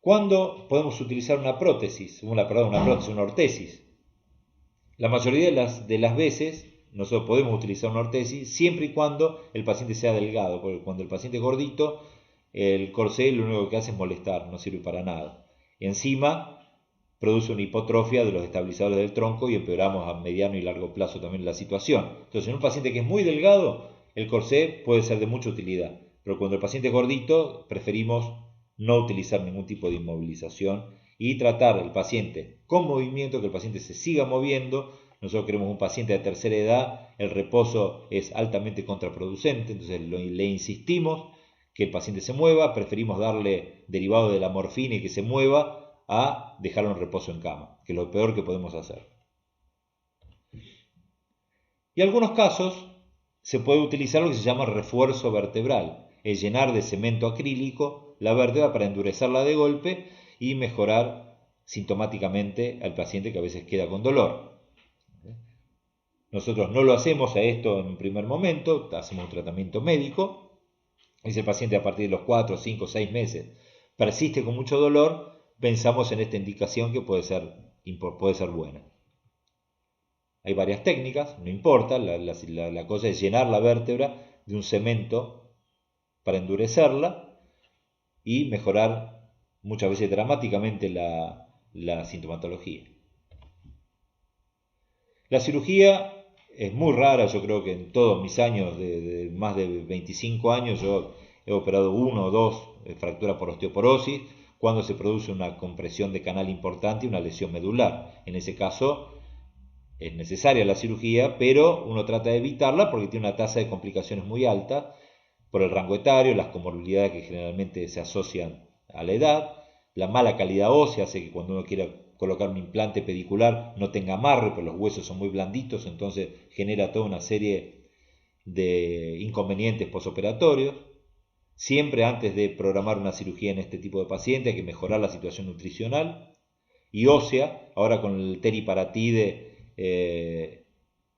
¿Cuándo podemos utilizar una prótesis? Una ortesis. La mayoría de las veces nosotros podemos utilizar una ortesis siempre y cuando el paciente sea delgado, porque cuando el paciente es gordito, el corsé lo único que hace es molestar, no sirve para nada. Y encima produce una hipotrofia de los estabilizadores del tronco y empeoramos a mediano y largo plazo también la situación. Entonces, en un paciente que es muy delgado, el corsé puede ser de mucha utilidad, pero cuando el paciente es gordito, preferimos no utilizar ningún tipo de inmovilización y tratar al paciente con movimiento, que el paciente se siga moviendo. Nosotros queremos un paciente de tercera edad, el reposo es altamente contraproducente, entonces le insistimos que el paciente se mueva, preferimos darle derivado de la morfina y que se mueva a dejarlo en reposo en cama, que es lo peor que podemos hacer. Y en algunos casos se puede utilizar lo que se llama refuerzo vertebral, es llenar de cemento acrílico la vértebra para endurecerla de golpe y mejorar sintomáticamente al paciente que a veces queda con dolor. Nosotros no lo hacemos a esto en un primer momento, hacemos un tratamiento médico, y si el paciente a partir de los 4, 5, 6 meses persiste con mucho dolor, pensamos en esta indicación que puede ser buena. Hay varias técnicas, no importa, la cosa es llenar la vértebra de un cemento para endurecerla y mejorar muchas veces dramáticamente la sintomatología. La cirugía es muy rara, yo creo que en todos mis años, de más de 25 años, yo he operado 1 o 2 fracturas por osteoporosis, cuando se produce una compresión de canal importante y una lesión medular. En ese caso es necesaria la cirugía, pero uno trata de evitarla porque tiene una tasa de complicaciones muy alta por el rango etario, las comorbilidades que generalmente se asocian a la edad, la mala calidad ósea hace que cuando uno quiera colocar un implante pedicular no tenga amarre, porque los huesos son muy blanditos, entonces genera toda una serie de inconvenientes posoperatorios. Siempre antes de programar una cirugía en este tipo de pacientes hay que mejorar la situación nutricional y ósea. Ahora con el teriparatide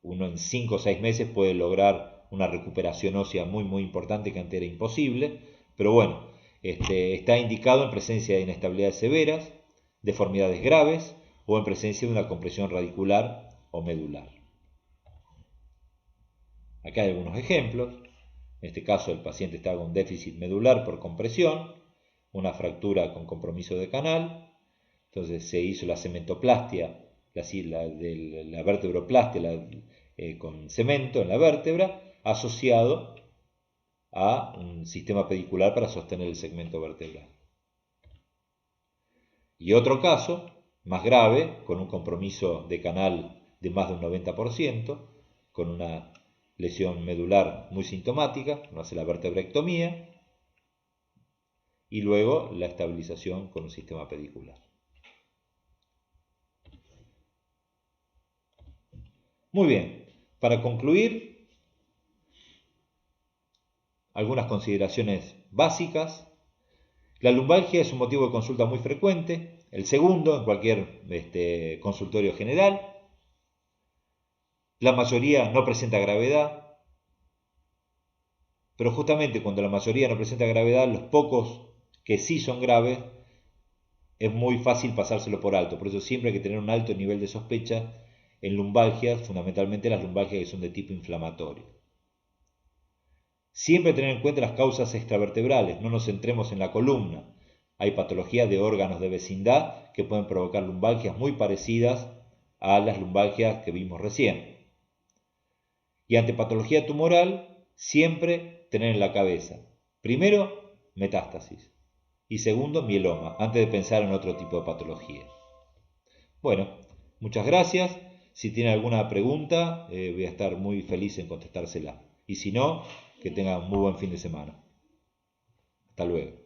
uno en 5 o 6 meses puede lograr una recuperación ósea muy importante que antes era imposible, pero bueno, está indicado en presencia de inestabilidades severas, deformidades graves o en presencia de una compresión radicular o medular. Acá hay algunos ejemplos. En este caso el paciente está con déficit medular por compresión, una fractura con compromiso de canal, entonces se hizo la cementoplastia, la vertebroplastia con cemento en la vértebra, asociado a un sistema pedicular para sostener el segmento vertebral. Y otro caso, más grave, con un compromiso de canal de más de un 90%, con una lesión medular muy sintomática, uno hace la vertebrectomía y luego la estabilización con un sistema pedicular. Muy bien, para concluir, algunas consideraciones básicas. La lumbalgia es un motivo de consulta muy frecuente, el segundo en cualquier consultorio general. La mayoría no presenta gravedad, pero justamente cuando la mayoría no presenta gravedad, los pocos que sí son graves, es muy fácil pasárselo por alto. Por eso siempre hay que tener un alto nivel de sospecha en lumbalgias, fundamentalmente las lumbalgias que son de tipo inflamatorio. Siempre tener en cuenta las causas extravertebrales, no nos centremos en la columna. Hay patologías de órganos de vecindad que pueden provocar lumbalgias muy parecidas a las lumbalgias que vimos recién. Y ante patología tumoral, siempre tener en la cabeza, primero, metástasis y segundo, mieloma, antes de pensar en otro tipo de patología. Bueno, muchas gracias. Si tienen alguna pregunta, voy a estar muy feliz en contestársela. Y si no, que tengan un muy buen fin de semana. Hasta luego.